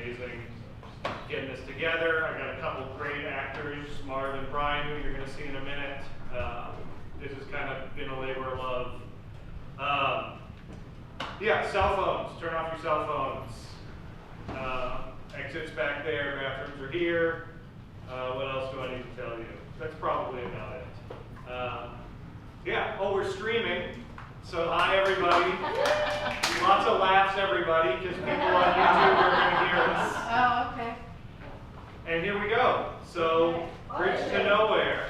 amazing getting this together. I got a couple great actors, Marv and Brian, who you're going to see in a minute. This has kind of been a labor of love. Yeah, cell phones. Turn off your cell phones. Exits back there. Bathrooms are here. What else do I need to tell you? That's probably about it. Yeah. Oh, we're streaming. So hi, everybody. Lots of laughs, everybody, because people on YouTube are going to hear us. Oh, okay. And here we go. So, Bridge to Nowhere.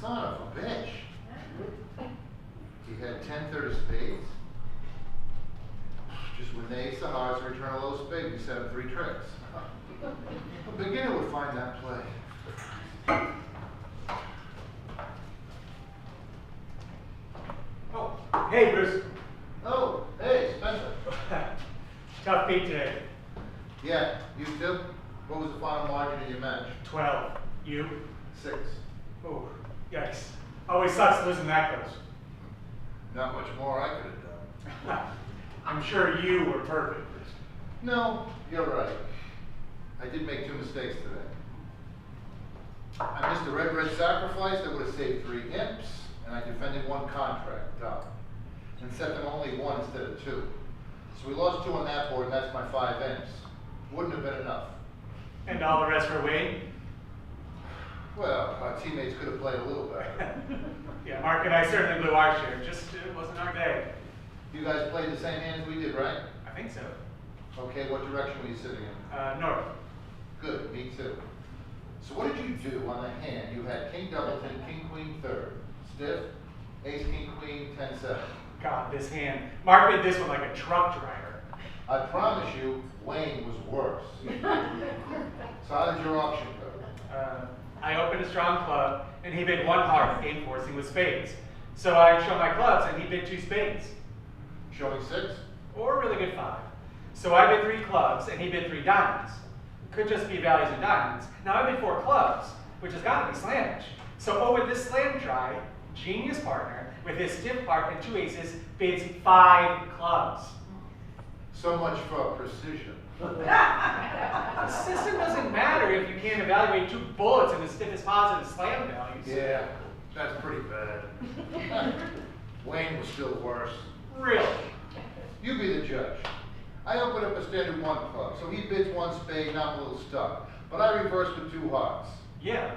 Son of a bitch. He had 10-30 spades. Just when the ace of hearts and return a low spade, we set him 3 tricks. A beginner would find that play. Oh, hey, Bruce. Oh, hey, Spencer. Tough beat today. Yeah, you too? What was the final margin of your match? 12. You? 6. Oh, yikes. Always sucks losing that close. Not much more I could have done. I'm sure you were perfect, Bruce. No, you're right. I did make 2 mistakes today. I missed a red sacrifice that would have saved 3 imps, and I defended 1 contract, done. And set them only 1 instead of 2. So we lost 2 on that board, and that's my 5 imps. Wouldn't have been enough. And all the rest were Wayne? Well, our teammates could have played a little better. Yeah, Mark and I certainly blew our share. Just it wasn't our day. You guys played the same hands we did, right? I think so. Okay, what direction were you sitting in? North. Good, me too. So what did you do on the hand? You had King Doubleton, King Queen third, stiff, Ace King Queen, 10-7. God, this hand. Mark did this one like a truck driver. I promise you, Wayne was worse. So how did your auction go? I opened a strong club, and he bid 1 heart, game forcing with spades. So I showed my clubs, and he bid 2 spades. Showing 6? Or a really good 5. So I bid 3 clubs, and he bid 3 diamonds. Could just be values and diamonds. Now I bid 4 clubs, which has got to be slamish. So over this slam try, genius partner, with his stiff part and 2 aces, bids 5 clubs. So much for precision. The system doesn't matter if you can't evaluate 2 bullets in the stiffest positive slam values. Yeah, that's pretty bad. Wayne was still worse. Really? You be the judge. I opened up a standard 1 club, so he bids 1 spade, and I'm a little stuck. But I reversed with 2 hearts. Yeah.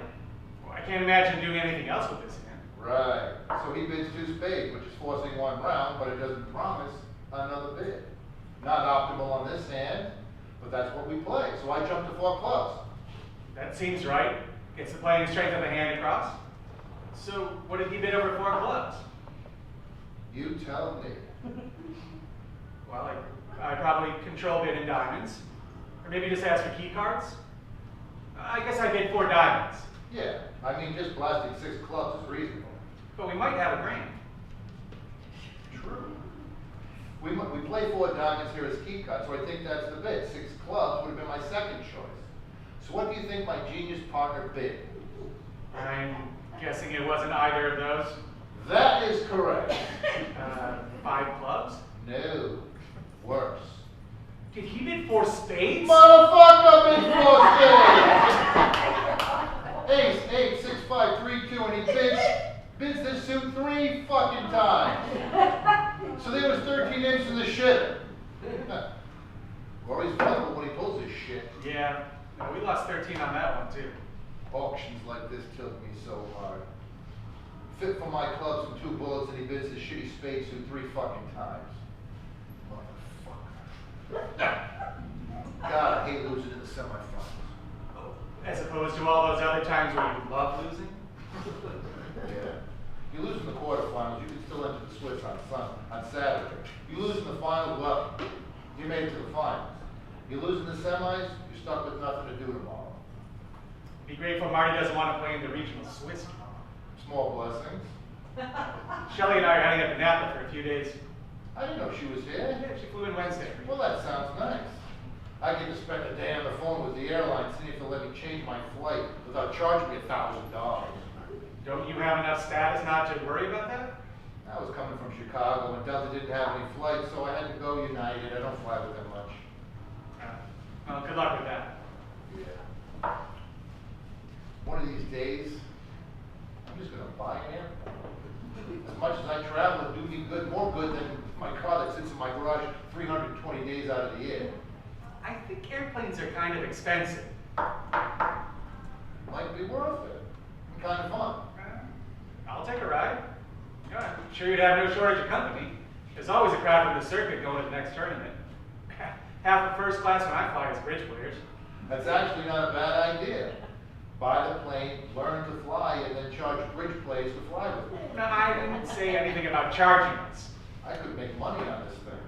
Well, I can't imagine doing anything else with this hand. Right. So he bids 2 spades, which is forcing 1 round, but it doesn't promise another bid. Not optimal on this hand, but that's what we play. So I jumped to 4 clubs. That seems right. Gets the playing strength of the hand across. So what did he bid over 4 clubs? You tell me. Well, I probably control bid in diamonds. Or maybe just ask for key cards. I guess I bid 4 diamonds. Yeah, I mean, just blasting 6 clubs is reasonable. But we might have a grand. True. We play 4 diamonds here as key cards, so I think that's the bid. 6 clubs would have been my second choice. So what do you think my genius partner bid? I'm guessing it wasn't either of those. That is correct. 5 clubs? No, worse. Did he bid 4 spades? Motherfucker bid 4 spades! Ace, 8, 6, 5, 3, 2, and he bids this suit 3 fucking times. So there was 13 imps in the shit. Or he's vulnerable when he pulls his shit. Yeah. No, we lost 13 on that one, too. Auctions like this killed me so hard. Fit for my clubs and 2 bullets, and he bids his shitty spade suit 3 fucking times. Motherfucker. God, I hate losing in the semifinals. As opposed to all those other times where you love losing? Yeah. You lose in the quarterfinals, you can still enter the Swiss on Saturday. You lose in the finals, well, you made it to the finals. You lose in the semis, you're stuck with nothing to do tomorrow. Be grateful Marty doesn't want to play in the regional Swiss tomorrow. It's Small blessings. Shelley and I are heading up to Napa for a few days. I didn't know she was here. Yeah, she flew in Wednesday. Well, that sounds nice. I get to spend a day on the phone with the airline, seeing if they'll let me change my flight without charging me $1,000. Don't you have enough status not to worry about that? I was coming from Chicago and Delta didn't have any flights, so I had to go United. I don't fly with them much. Well, good luck with that. Yeah. One of these days, I'm just gonna buy an airplane. As much as I travel, it do me good, more good than my car that sits in my garage 320 days out of the year. I think airplanes are kind of expensive. Might be worth it. And kind of fun. I'll take a ride. Yeah, I'm sure you'd have no shortage of company. There's always a crowd from the circuit going to the next tournament. Half the first class when I fly is bridge players. That's actually not a bad idea. Buy the plane, learn to fly, and then charge bridge players to fly with me. No, I didn't say anything about charging us. I could make money on this thing.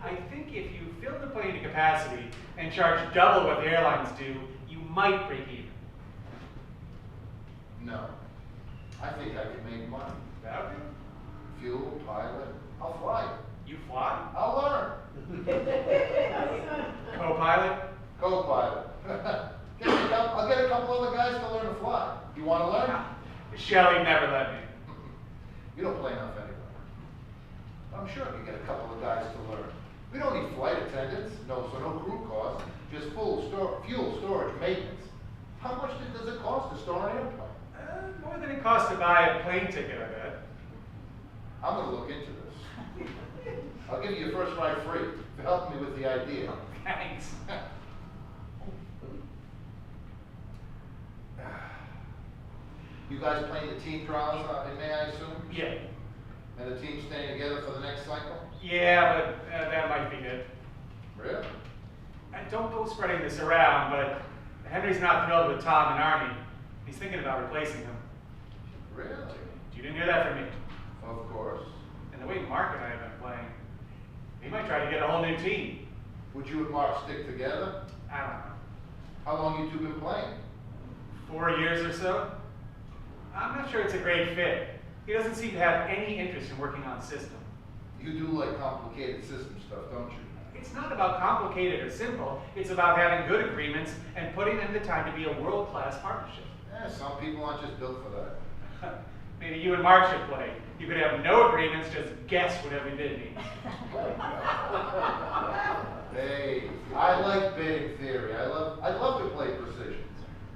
I think if you fill the plane to capacity and charge double what the airlines do, you might break even. No. I think I can make money. That would be. Fuel, pilot, I'll fly. You fly? I'll learn. Co-pilot? Co-pilot. I'll get a couple other guys to learn to fly. You want to learn? Shelley never let me. You don't play enough anyway. I'm sure I can get a couple of guys to learn. We don't need flight attendants, no crew costs, just fuel storage, maintenance. How much does it cost to store an airplane? More than it costs to buy a plane ticket, I bet. I'm going to look into this. I'll give you your first ride free to help me with the idea. Thanks. You guys playing the team trials in May, I assume? Yeah. And the team's staying together for the next cycle? Yeah, but that might be good. Really? And don't go spreading this around, but Henry's not thrilled with Tom and Arnie. He's thinking about replacing him. Really? You didn't hear that from me. Of course. And the way Mark and I have been playing, he might try to get a whole new team. Would you and Mark stick together? I don't know. How long you two been playing? 4 years or so? I'm not sure it's a great fit. He doesn't seem to have any interest in working on system. You do like complicated system stuff, don't you? It's not about complicated or simple. It's about having good agreements and putting in the time to be a world-class partnership. Yeah, some people aren't just built for that. Maybe you and Mark should play. You could have no agreements, just guess what every bid means. Hey, I like bidding theory. I'd love to play precisions.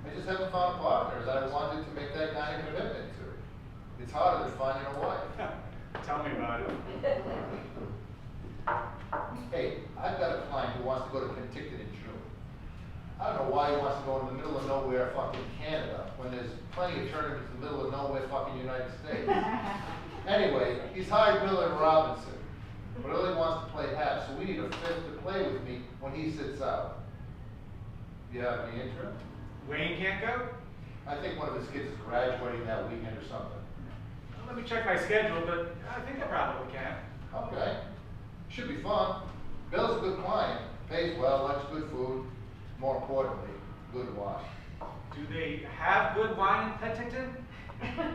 I just haven't found partners I wanted to make that kind of commitment to. It's harder than finding a wife. Tell me about it. Hey, I've got a client who wants to go to Penticton in June. I don't know why he wants to go in the middle of nowhere fucking Canada when there's plenty of tournaments in the middle of nowhere fucking United States. Anyway, he's hired Miller and Robinson, but only wants to play half, so we need a fifth to play with me when he sits out. Do you have any interest? Wayne can't go? I think one of his kids is graduating that weekend or something. Well, let me check my schedule, but I think I probably can. Okay. Should be fun. Bill's a good client. Pays well, likes good food. More importantly, good wine. Do they have good wine in Penticton?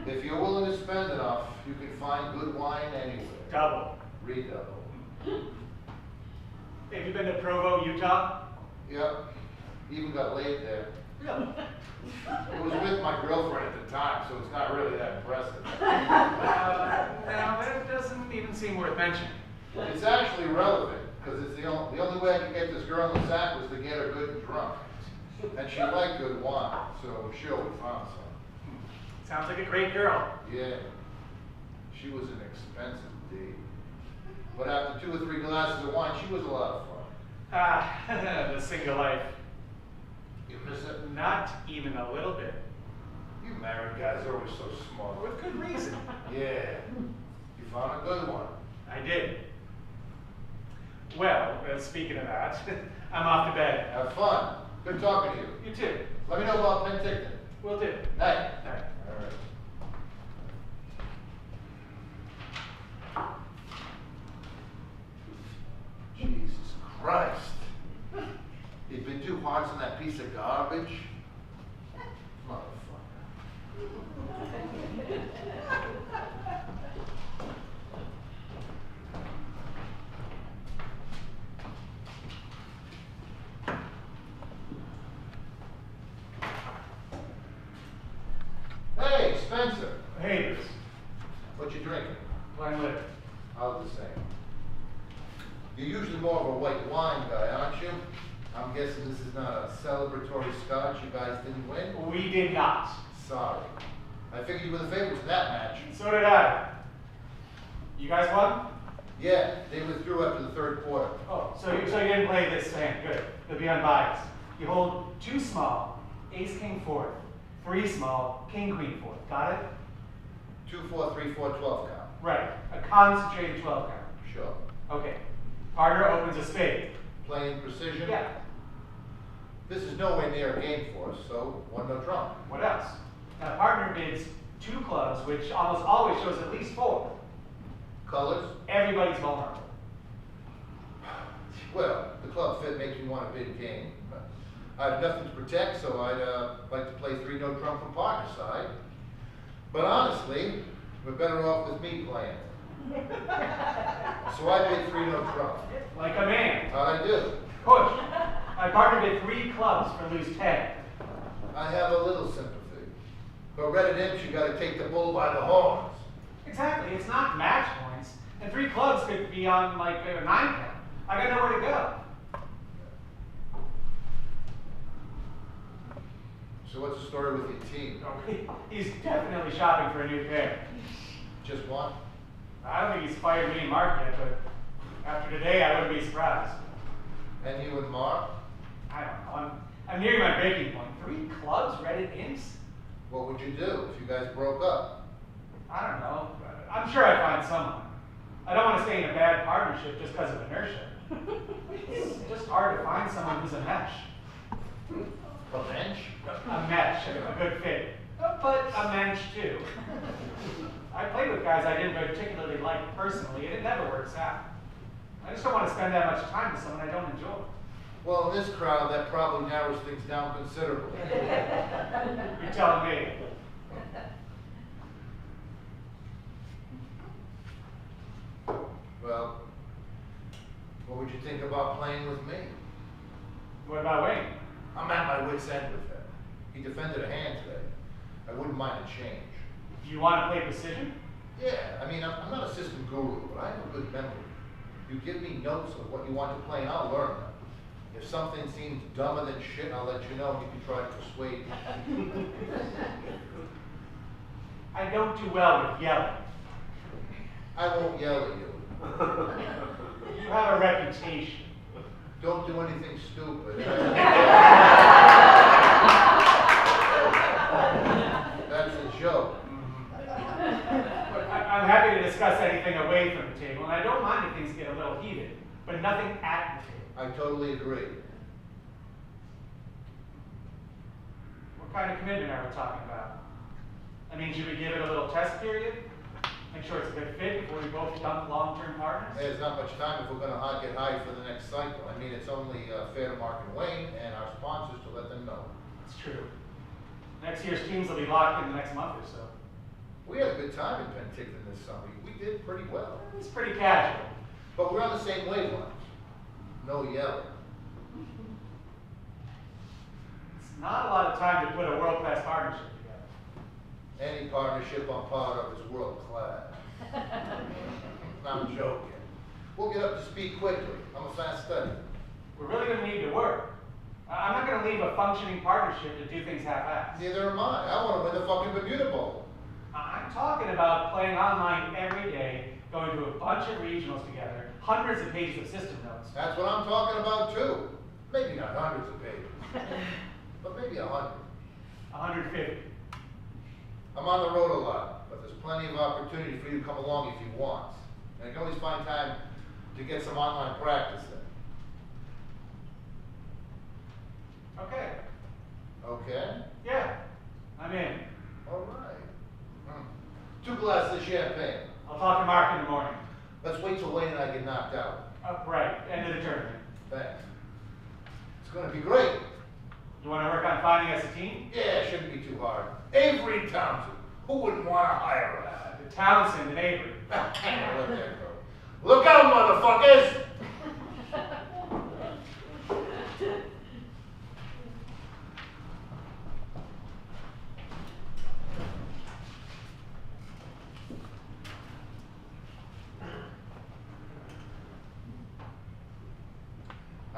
If you're willing to spend enough, you can find good wine anywhere. Double. Redouble. Have you been to Provo, Utah? Yep. Even got laid there. Really? It was with my girlfriend at the time, so it's not really that impressive. Now, that doesn't even seem worth mentioning. It's actually relevant, because it's the only way I could get this girl in the sack was to get her good and drunk. And she liked good wine, so sure we found some. Sounds like a great girl. Yeah. She was an expensive date. But after 2 or 3 glasses of wine, she was a lot of fun. Ah, the single life. You miss it? Not even a little bit. You married guys are always so smart. With good reason. Yeah. You found a good one. I did. Well, speaking of that, I'm off to bed. Have fun. Good talking to you. You too. Let me know about Penticton. Will do. Night. Night. All right. Jesus Christ. You've been 2 hearts on that piece of garbage? Motherfucker. Spencer. Hey, Bruce. What you drinking? Plain liquor. I'll the same. You're usually more of a white wine guy, aren't you? I'm guessing this is not a celebratory scotch. You guys didn't win? We did not. Sorry. I figured you were the favorites in that match. So did I. You guys won? Yeah, they withdrew after the third quarter. Oh, so you didn't play this hand. Good. You'll be unbiased. You hold 2 small, ace, king, 4th. 3 small, king, queen, 4th. Got it? 2, 4, 3, 4, 12 count. Right. A concentrated 12 count. Sure. Okay. Partner opens a spade. Playing precision? Yeah. This is nowhere near a game for us, so one no trump. What else? Now, partner bids 2 clubs, which almost always shows at least 4. Colors? Everybody's vulnerable. Well, the club fit makes me want a big game. I have nothing to protect, so I'd like to play 3 no trump from partner side. But honestly, we're better off with me playing. So I bid 3 no trump. Like a man. How'd I do? Push. My partner bid 3 clubs for loose 10. I have a little sympathy. But red and imps, you gotta take the bull by the horns. Exactly. It's not match points. And 3 clubs could be on like a 9 count. I got nowhere to go. So what's the story with your team? He's definitely shopping for a new pair. Just one? I don't think he's fired me and Mark yet, but after today, I wouldn't be surprised. And you and Mark? I don't know. I'm nearing my breaking point. 3 clubs, red and imps? What would you do if you guys broke up? I don't know. I'm sure I'd find someone. I don't want to stay in a bad partnership just because of inertia. It's just hard to find someone who's a mesh. A bench? A mesh, a good fit. But a mensch too. I played with guys I didn't particularly like personally, and it never works out. I just don't want to spend that much time with someone I don't enjoy. Well, in this crowd, that probably narrows things down considerably. You're telling me. Well, what would you think about playing with me? What about Wayne? I'm at my wit's end with him. He defended a hand today. I wouldn't mind a change. Do you want to play precision? Yeah, I mean, I'm not a system guru, but I have a good memory. You give me notes of what you want to play, and I'll learn them. If something seems dumber than shit, I'll let you know, and you can try to persuade me. I don't do well with yelling. I won't yell at you. You have a reputation. Don't do anything stupid. That's a joke. Look, I'm happy to discuss anything away from the table, and I don't mind if things get a little heated, but nothing at the table. I totally agree. What kind of commitment are we talking about? I mean, should we give it a little test period? Make sure it's a good fit before we both become long-term partners? There's not much time if we're going to get hired for the next cycle. I mean, it's only fair to Mark and Wayne and our sponsors to let them know. It's true. Next year's teams will be locked in the next month or so. We had a good time in Penticton this summer. We did pretty well. It's pretty casual. But we're on the same wavelength. No yelling. It's not a lot of time to put a world-class partnership together. Any partnership I'm part of is world class. I'm joking. We'll get up to speed quickly. I'm a fast study. We're really going to need to work. I'm not going to leave a functioning partnership to do things half-assed. Neither am I. I want to win the fucking Bermuda Bowl. I'm talking about playing online every day, going to a bunch of regionals together, hundreds of pages of system notes. That's what I'm talking about too. Maybe not hundreds of pages, but maybe 100. 150. I'm on the road a lot, but there's plenty of opportunity for you to come along if you want. And I can always find time to get some online practice in. Okay. Okay? Yeah. I'm in. All right. 2 glasses of champagne. I'll talk to Mark in the morning. Let's wait till Wayne and I get knocked out. Right. End of the tournament. Thanks. It's going to be great. You want to work on finding us a team? Yeah, it shouldn't be too hard. Avery and Townsend. Who wouldn't want to hire us? The Townsend and Avery. Let that go. Look out, motherfuckers!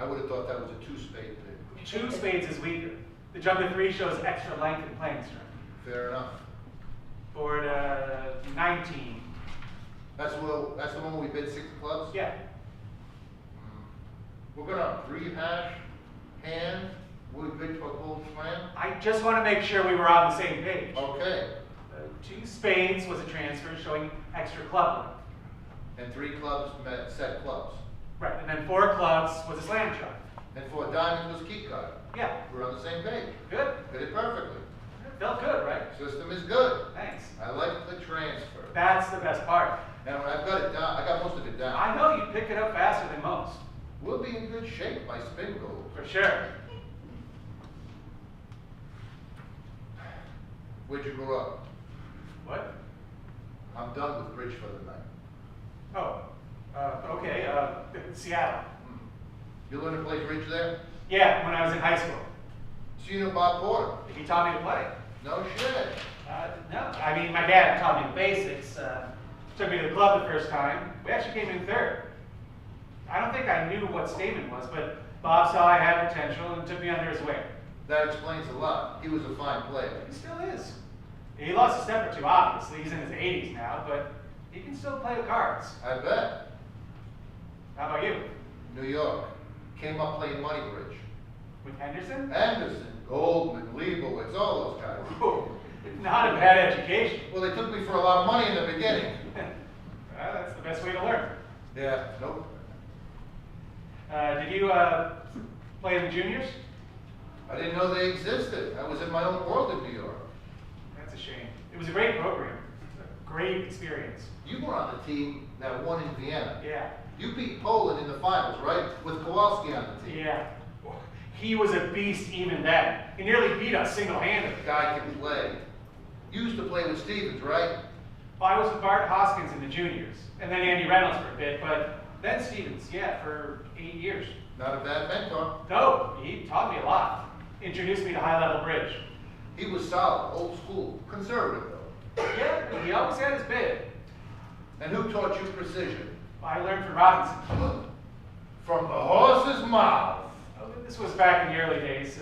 I would have thought that was a 2-spade thing. 2 spades is weaker. The jump to 3 shows extra length and playing strength. Fair enough. Board 19. That's the one we bid 6 clubs? Yeah. We're gonna rehash hand, we bid for a gold slam? I just want to make sure we were on the same page. Okay. 2 spades was a transfer showing extra club length. And 3 clubs met set clubs. Right, and then 4 clubs was a slam shot. And 4 diamonds was key card. Yeah. We're on the same page. Good. Did it perfectly. It felt good, right? System is good. Thanks. I like the transfer. That's the best part. And I've got it down, I got most of it down. I know you pick it up faster than most. We'll be in good shape by spin goals. For sure. Where'd you grow up? What? I'm done with bridge for the night. Oh, okay, Seattle. You learn to play bridge there? Yeah, when I was in high school. So you know Bob Porter? He taught me to play. No shit. No, I mean, my dad taught me the basics. Took me to the club the first time. We actually came in third. I don't think I knew what statement was, but Bob saw I had potential and took me under his wing. That explains a lot. He was a fine player. He still is. He lost a step or two, obviously. He's in his 80s now, but he can still play the cards. I bet. How about you? New York. Came up playing money bridge. With Henderson? Anderson, Goldman, Leibowitz, all those guys. Ooh, not a bad education. Well, they took me for a lot of money in the beginning. Well, that's the best way to learn. Yeah, nope. Did you play in the juniors? I didn't know they existed. I was in my own world in New York. That's a shame. It was a great program. A great experience. You were on the team that won in Vienna. Yeah. You beat Poland in the finals, right? With Kowalski on the team. Yeah. He was a beast even then. He nearly beat us single-handed. The guy can play. You used to play with Stevens, right? Well, I was with Bart Hoskins in the juniors, and then Andy Reynolds for a bit, but then Stevens, yeah, for 8 years. Not a bad mentor. No, he taught me a lot. Introduced me to high-level bridge. He was solid, old school, conservative though. Yeah, he always had his bit. And who taught you precision? I learned from Robinson. From the horse's mouth. Oh, this was back in the early days,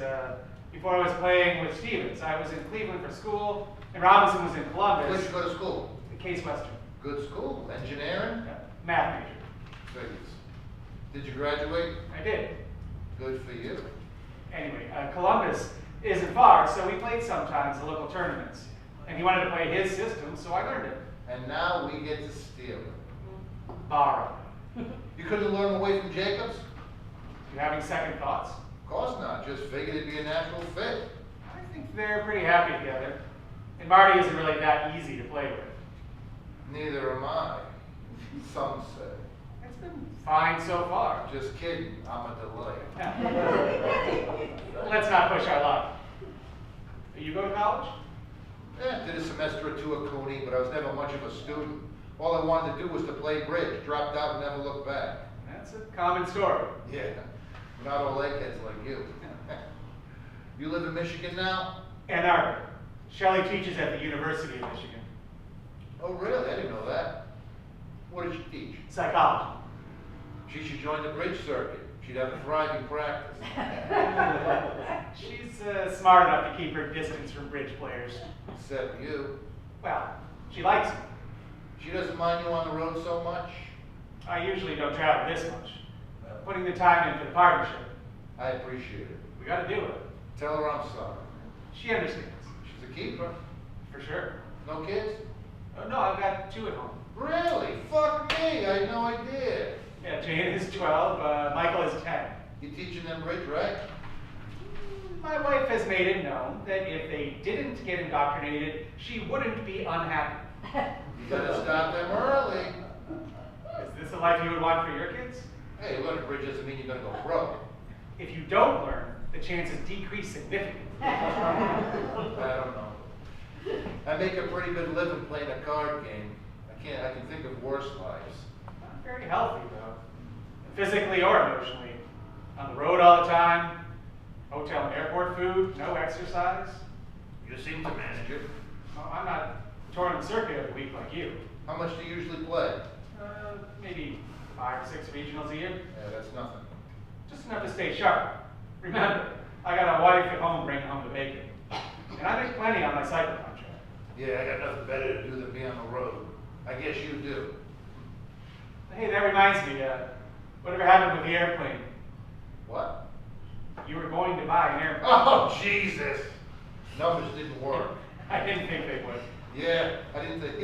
before I was playing with Stevens. I was in Cleveland for school, and Robinson was in Columbus. Where'd you go to school? Case Western. Good school. Engineering? Math major. Figures. Did you graduate? I did. Good for you. Anyway, Columbus isn't far, so we played sometimes the local tournaments. And he wanted to play his system, so I learned it. And now we get to steal it. Borrow. You couldn't learn away from Jacobs? You having second thoughts? Of course not. Just figured it'd be a natural fit. I think they're pretty happy together. And Marty isn't really that easy to play with. Neither am I. Some say. It's been fine so far. Just kidding. I'm a delight. Let's not push our luck. You go to college? Yeah, did a semester or two at Cooney, but I was never much of a student. All I wanted to do was to play bridge. Dropped out and never looked back. That's a common story. Yeah, not all eggheads like you. You live in Michigan now? Ann Arbor. Shelley teaches at the University of Michigan. Oh, really? I didn't know that. What did she teach? Psychology. She should join the bridge circuit. She'd have a thriving practice. She's smart enough to keep her distance from bridge players. Except you. Well, she likes me. She doesn't mind you on the road so much? I usually don't travel this much. Putting the time in for the partnership. I appreciate it. We gotta do it. Tell her I'm sorry. She understands. She's a keeper. For sure. No kids? Oh, no, I've got 2 at home. Really? Fuck me. I had no idea. Yeah, Jane is 12, Michael is 10. You teaching them bridge, right? My wife has made it known that if they didn't get indoctrinated, she wouldn't be unhappy. You gotta start them early. Is this a life you would want for your kids? Hey, learning bridge doesn't mean you're gonna go pro. If you don't learn, the chances decrease significantly. I don't know. I make a pretty good living playing a card game. I can think of worse lives. Not very healthy, though. Physically or emotionally. On the road all the time. Hotel and airport food, no exercise. You seem to manage it. Well, I'm not touring the circuit every week like you. How much do you usually play? Maybe 5 or 6 regionals a year. Yeah, that's nothing. Just enough to stay sharp. Remember, I got a wife at home bringing home the bacon. And I make plenty on my cycle contract. Yeah, I got nothing better to do than be on the road. I guess you do. Hey, that reminds me, whatever happened with the airplane? What? You were going to buy an airplane. Oh, Jesus. Numbers didn't work. I didn't think they would. Yeah, I didn't think,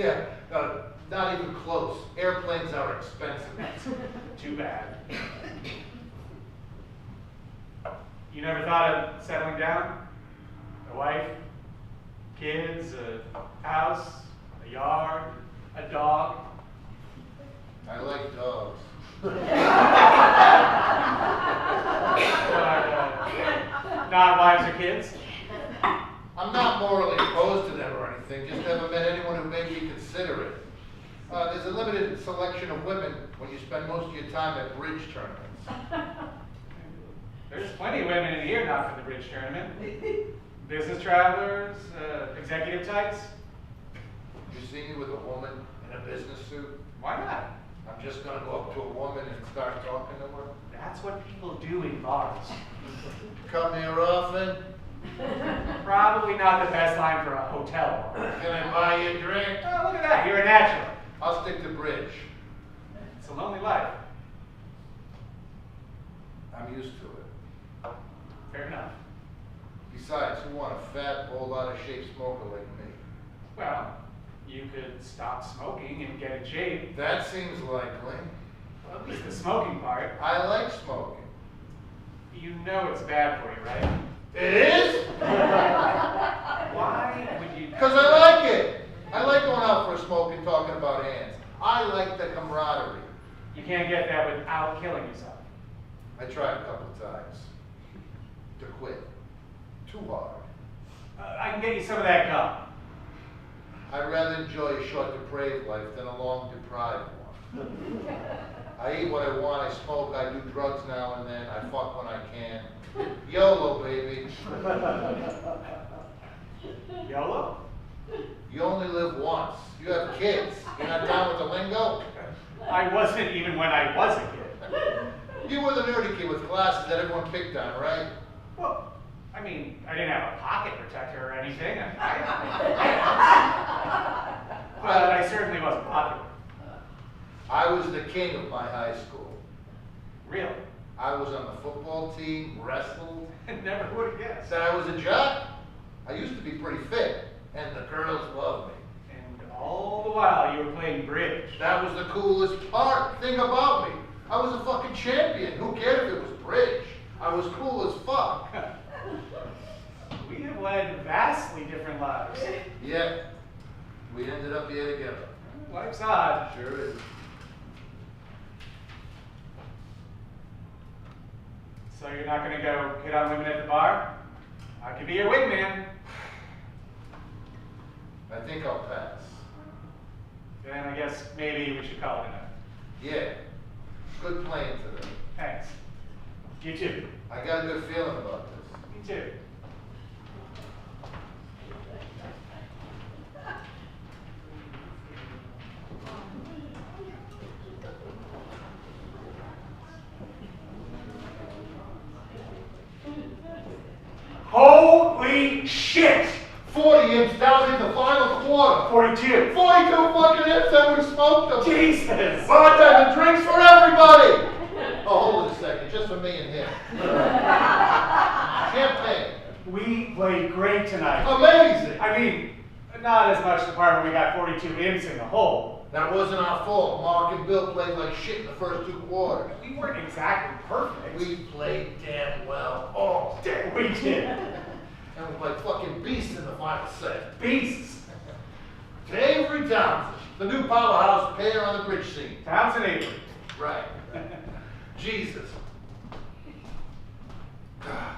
not even close. Airplanes are expensive. Too bad. You never thought of settling down? A wife, kids, a house, a yard, a dog? I like dogs. Not wives or kids? I'm not morally opposed to them or anything, just haven't met anyone who made me consider it. There's a limited selection of women when you spend most of your time at bridge tournaments. There's plenty of women in the year not for the bridge tournament. Business travelers, executive types. You see me with a woman in a business suit? Why not? I'm just gonna go up to a woman and start talking to her. That's what people do in bars. Come here often? Probably not the best line for a hotel bar. Can I buy you a drink? Oh, look at that, you're a natural. I'll stick to bridge. It's a lonely life. I'm used to it. Fair enough. Besides, who want a fat, old, out-of-shape smoker like me? Well, you could stop smoking and get in shape. That seems likely. Well, at least the smoking part. I like smoking. You know it's bad for you, right? It is? Why would you? Because I like it. I like going out for a smoke and talking about hands. I like the camaraderie. You can't get that without killing yourself. I tried a couple times to quit. Too hard. I can get you some of that gum. I'd rather enjoy a short, depraved life than a long, deprived one. I eat what I want, I smoke, I do drugs now and then, I fuck when I can. YOLO, baby. YOLO? You only live once. You have kids. You're not down with the lingo? I wasn't even when I was a kid. You were the nerdy kid with glasses that everyone picked on, right? Well, I mean, I didn't have a pocket protector or anything. But I certainly wasn't popular. I was the king of my high school. Really? I was on the football team, wrestled. Never would have guessed. Said I was a jock. I used to be pretty fit, and the girls loved me. And all the while you were playing bridge. That was the coolest thing about me. I was a fucking champion. Who cared if it was bridge? I was cool as fuck. We have led vastly different lives. Yeah, we ended up here together. Life's odd. Sure is. So you're not going to go hit on women at the bar? I could be your wingman. I think I'll pass. Then I guess maybe we should call it a night. Yeah, good playing today. Thanks. You too. I got a good feeling about this. Me too. Holy shit! 40 imps down in the final quarter. 42. 42 fucking imps, I would have smoked them. Jesus! Bartender, drinks for everybody. Oh, hold it a second, just for me and him. Champagne. We played great tonight. Amazing. I mean, not as much the part where we got 42 imps in the hole. That wasn't our fault. Mark and Bill played like shit in the first 2 quarters. We weren't exactly perfect. We played damn well all day. We did. And we played fucking beasts in the final set. Beasts. To Avery Townsend, the new powerhouse pair on the bridge scene. Townsend Avery. Right. Jesus.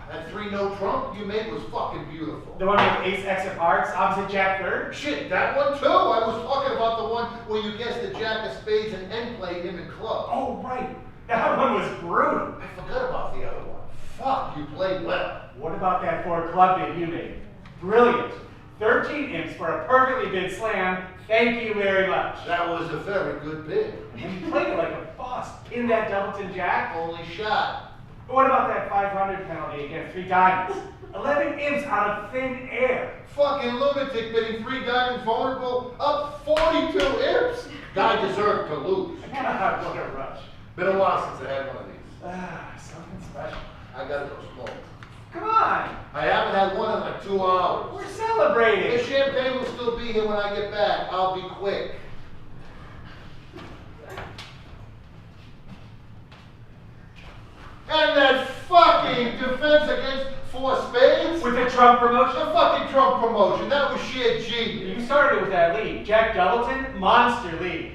That 3-no trump you made was fucking beautiful. The one with ace X of hearts opposite Jack third? Shit, that one too. I was talking about the one where you guessed the Jack of spades and end played him in club. Oh, right. That one was brutal. I forgot about the other one. Fuck, you played well. What about that 4 club bid you made? Brilliant. 13 imps for a perfectly bid slam. Thank you very much. That was a very good bid. And you played it like a boss. Pin that doubleton Jack. Only shot. But what about that 500 penalty against 3 diamonds? 11 imps out of thin air. Fucking lunatic bidding 3 diamonds vulnerable, up 42 imps. Guy deserved to lose. God, what a rush. Been a while since I had one of these. Something special. I gotta go smoke. Come on, I haven't had one in like 2 hours. we're celebrating. The champagne will still be here when I get back. I'll be quick. And that fucking defense against 4 spades? With the Trump promotion? The fucking Trump promotion. That was sheer genius. You started with that lead. Jack Doubleton, monster lead.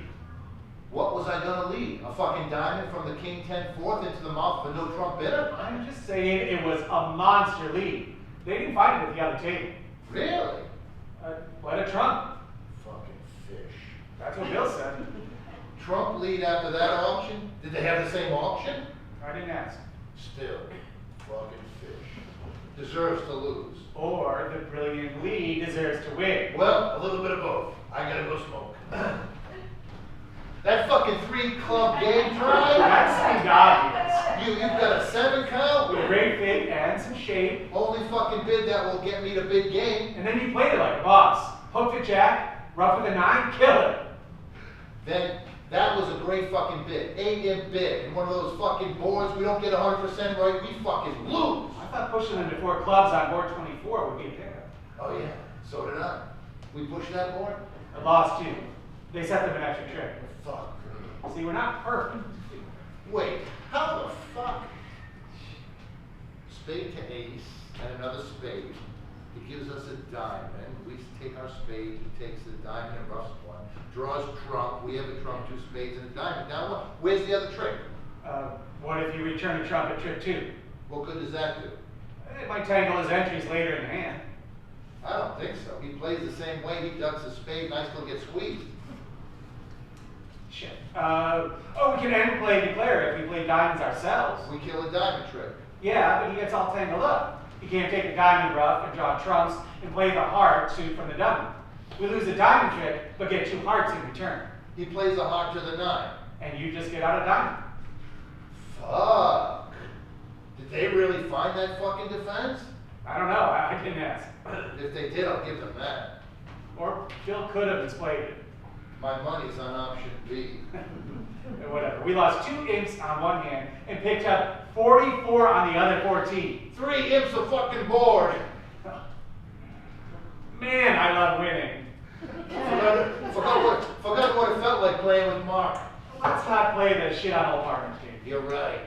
What was I gonna lead? A fucking diamond from the king 10-4 into the mouth of a no Trump bidder? I'm just saying it was a monster lead. They didn't find it at the other table. Really? What a Trump. Fucking fish. That's what Bill said. Trump lead after that auction? Did they have the same auction? I didn't ask. Still, fucking fish. Deserves to lose. Or the brilliant lead deserves to win. Well, a little bit of both. I gotta go smoke. That fucking 3 club game drive? That seemed obvious. You've got a 7 count? With a great fit and some shape. Only fucking bid that will get me to big game. And then you played it like a boss. Hooked a jack, rough with a 9, kill it. Then that was a great fucking bid. 8 bid. And one of those fucking boards we don't get 100% right, we fucking lose. I thought pushing them to 4 clubs on board 24 would be a pickup. Oh yeah, so did I. We pushed that board? I lost 2. They set them an extra trick. Fuck. See, we're not perfect. Wait, how the fuck? Spade to ace and another spade. He gives us a diamond. We take our spade, he takes the diamond and roughs one. Draws trump, we have a trump, 2 spades and a diamond. Now what? Where's the other trick? What if you return a trumpet trick 2? What good does that do? It might tangle his entries later in the hand. I don't think so. He plays the same way, he ducks a spade and I still get squeezed. Shit. We can end play declare if we play diamonds ourselves. We kill a diamond trick. Yeah, but he gets all tangled up. He can't take the diamond rough and draw trumps and play the heart suit from the dummy. We lose a diamond trick, but get 2 hearts in return. He plays a heart to the 9. And you just get out a diamond. Fuck. Did they really find that fucking defense? I don't know, I didn't ask. If they did, I'll give them that. Or Bill could have displayed it. My money's on option B. Whatever. We lost 2 imps on one hand and picked up 44 on the other 14. 3 imps a fucking board. Man, I love winning. Forgot what it felt like playing with Mark. Let's not play the shit on old partners game. You're right.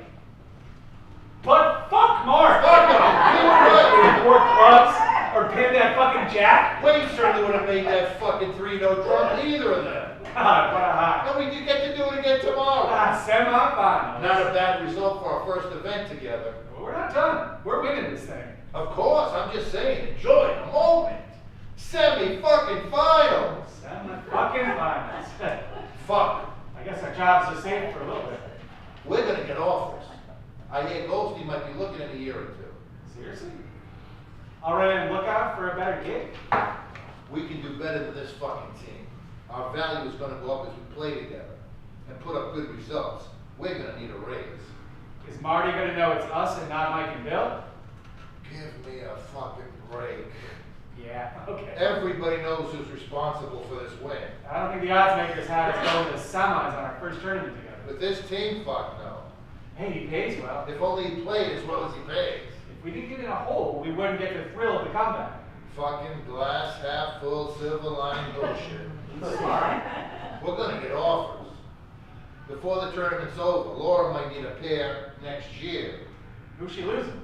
But fuck Mark! Fuck him! You were right. 4 clubs or pin that fucking jack? Wade certainly would have made that fucking 3 no trump, either of them. God, what a high. And we do get to do it again tomorrow. Semi-final. Not a bad result for our first event together. Well, we're not done. We're winning this thing. Of course, I'm just saying, enjoy the moment. Semi-fucking-finals. Semi-fucking-finals. Fuck. I guess our job's are safe for a little bit. We're gonna get offers. I hear Goldstein might be looking in a year or 2. Seriously? Already on the lookout for a better gig? We can do better than this fucking team. Our value is gonna go up as we play together and put up good results. We're gonna need a raise. Is Marty gonna know it's us and not Mike and Bill? Give me a fucking break. Yeah, okay. Everybody knows who's responsible for this win. I don't think the odds makers had us going to the semis on our first tournament together. With this team, fuck no. Hey, he pays well. If only he played as well as he pays. If we didn't get in a hole, we wouldn't get the thrill of the comeback. Fucking glass half full, silver lining bullshit. Sorry. We're gonna get offers. Before the tournament's over, Laura might need a pair next year. Who's she losing?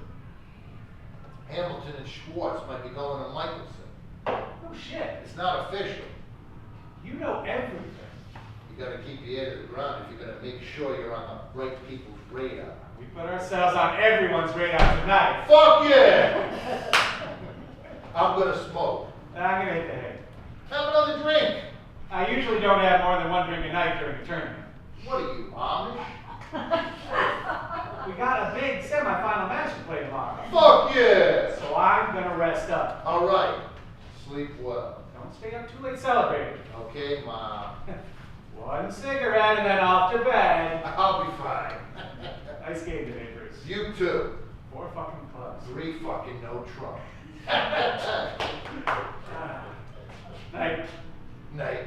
Hamilton and Schwartz might be going to Michelson. Oh shit. It's not official. You know everything. You gotta keep your ear to the ground if you're gonna make sure you're on the right people's radar. We put ourselves on everyone's radar tonight. Fuck yeah! I'm gonna smoke. I'm gonna hit the hay. Have another drink. I usually don't have more than 1 drink a night during a tournament. What are you, Amish? We got a big semifinal match to play tomorrow. Fuck yeah! So I'm gonna rest up. All right. Sleep well. Don't stay up too late celebrating. Okay, Mom. 1 cigarette and then off to bed. I'll be fine. Nice game today, Bruce. twos. You too. 4 fucking clubs. 3 fucking no Trump. Night. Night.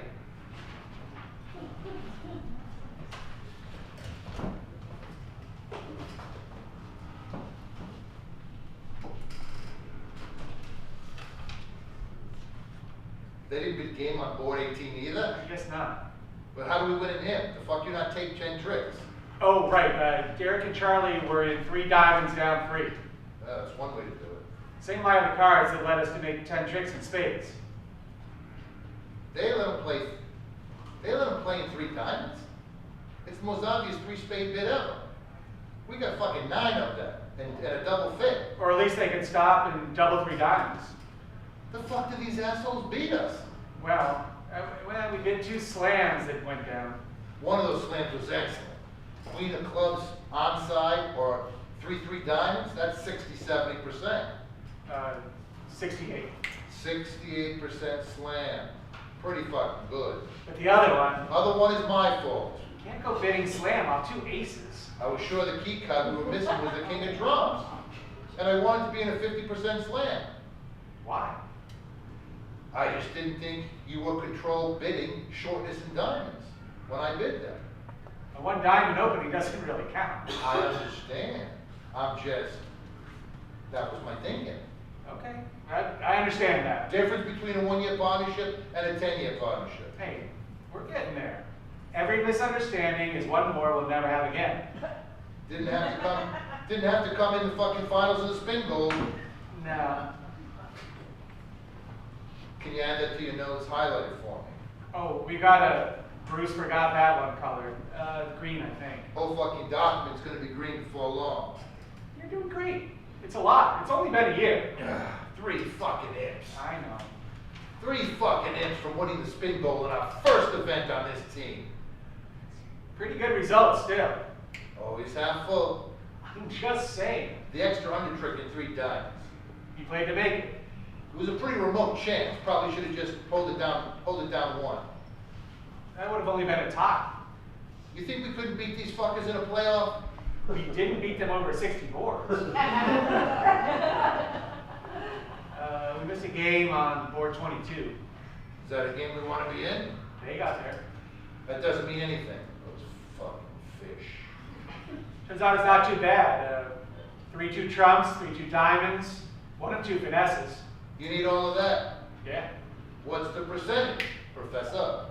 They didn't beat the game on board 18 either? I guess not. But how do we win in him? The fuck you not take 10 tricks? Oh, right. Derek and Charlie were in 3 diamonds down 3. That's one way to do it. Same line of cards that led us to make 10 tricks in spades. They let him play in 3 diamonds? It's the most obvious 3-spade bid ever. We got fucking 9 of them and a double fit. Or at least they could stop and double 3 diamonds. The fuck did these assholes beat us? Well, we did 2 slams that went down. One of those slams was excellent. Queen of clubs onside or 3-3 diamonds, that's 60-70%. 68. 68% slam. Pretty fucking good. But the other one, Other one is my fault. you can't go bidding slam off 2 aces. I was sure the key card we were missing was the king of drums. And I wanted to be in a 50% slam. Why? I just didn't think you were control bidding shortness and diamonds when I bid them. A 1 diamond opening doesn't really count. I understand. That was my thinking. Okay, I understand that. Difference between a 1-year partnership and a 10-year partnership. Hey, we're getting there. Every misunderstanding is one more we'll never have again. Didn't have to come in the fucking finals of the spin gold. No. Can you add that to your notes highlighted for me? Oh, we got Bruce forgot that one color. Green, I think. Whole fucking document's gonna be green before long. You're doing great. It's a lot. It's only been a year. 3 fucking imps. I know. 3 fucking imps from winning the spin gold in our first event on this team. Pretty good results still. Always half full. I'm just saying. The extra under trick in 3 diamonds. You played to make it. It was a pretty remote chance. Probably should have just pulled it down 1. That would have only been a tie. You think we couldn't beat these fuckers in a playoff? We didn't beat them over 60 boards. We missed a game on board 22. Is that a game we want to be in? They got there. That doesn't mean anything. Those fucking fish. Turns out it's not too bad. 3-2 trumps, 3-2 diamonds, 1 of 2 finesses. You need all of that? Yeah. What's the percentage, Professor?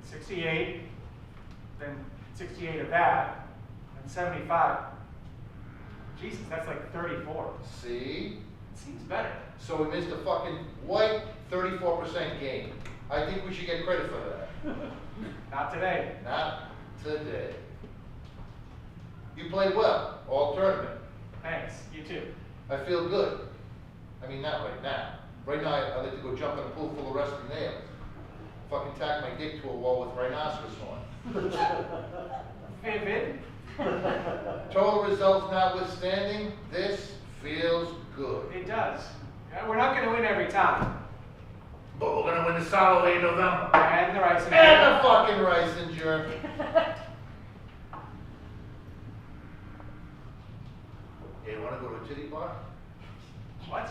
68, then 68 of that, and 75. Jesus, that's like 34. See? It seems better. So we missed a fucking white 34% game. I think we should get credit for that. Not today. Not today. You played well, all tournament. Thanks. You too. I feel good. I mean, not right now. Right now, I'd like to go jump in a pool full of rusty nails. Fucking tack my dick to a wall with rhinoceros horn. Vivid. Total results notwithstanding, this feels good. It does. We're not going to win every time. But we're gonna win the Soloway in November. And the rice and And the fucking Ricenger. Hey, wanna go to a titty bar? What?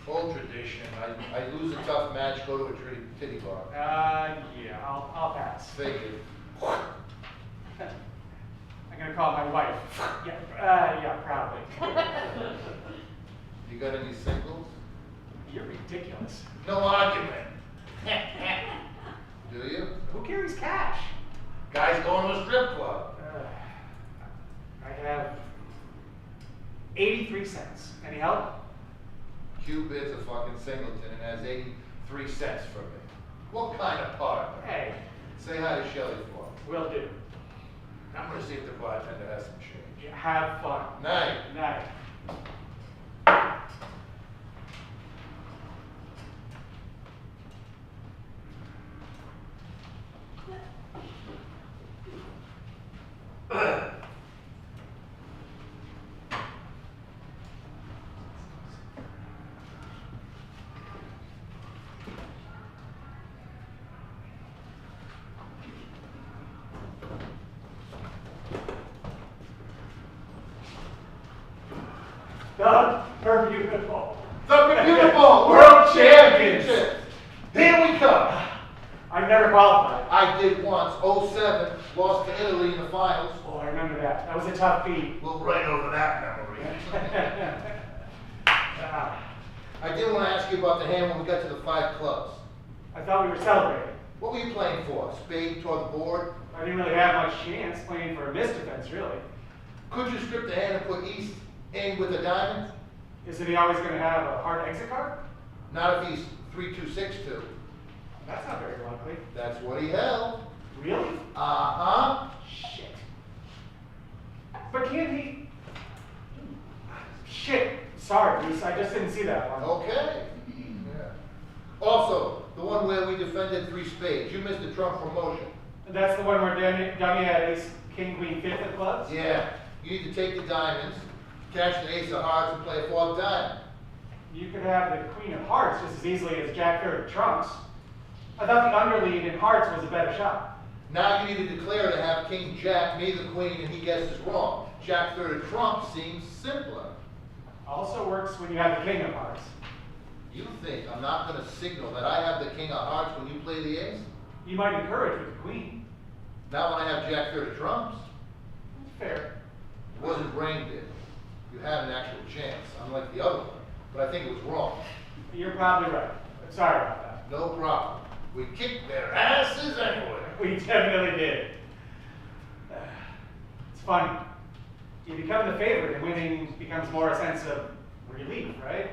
Old tradition. I lose a tough match, go to a titty bar. Yeah, I'll pass. Figured. I'm gonna call my wife. Yeah, probably. You got any singles? You're ridiculous. No argument. Do you? Who carries cash? Guys going to a strip club. I have 83 cents. Any help? Q bids a fucking singleton and has 83 cents for me. What kind of partner? Hey, Say hi to Shelley for me. will do. I'm gonna see if the bartender has some change. Yeah, have fun. Night. Night. Beautiful. The beautiful World Champions. Here we come. I've never qualified. I did once, 07, lost to Italy in the finals. Oh, I remember that. That was a tough feat. We'll write over that memory. I did want to ask you about the hand when we got to the 5 clubs. I thought we were celebrating. What were you playing for? Spade toward the board? I didn't really have much chance playing for a miss defense, really. Could you strip the hand and put East in with a diamond? Isn't he always going to have a hard exit card? Not if he's 3-2-6-2. That's not very likely. That's what he held. Really? Uh-huh. Shit. But can't he? Shit. Sorry, Bruce. I just didn't see that one. Okay. Yeah. Also, the one where we defended 3 spades. You missed the trump promotion. That's the one where Dummy had ace, king, queen, 5th of clubs? Yeah. You need to take the diamonds, cash the ace of hearts, and play a 4th diamond. You could have the queen of hearts just as easily as jack third of trumps. I thought the underlead in hearts was a better shot. Now you need to declare to have king jack, me the queen, and he guesses wrong. Jack third of trump seems simpler. Also works when you have the king of hearts. You think I'm not going to signal that I have the king of hearts when you play the ace? You might encourage with the queen. Not when I have jack third of trumps. Fair. It wasn't brain dead. You had an actual chance, unlike the other one. But I think it was wrong. You're probably right. Sorry about that. No problem. We kicked their asses anyway. We definitely did. It's funny. You become the favorite and winning becomes more a sense of relief, right?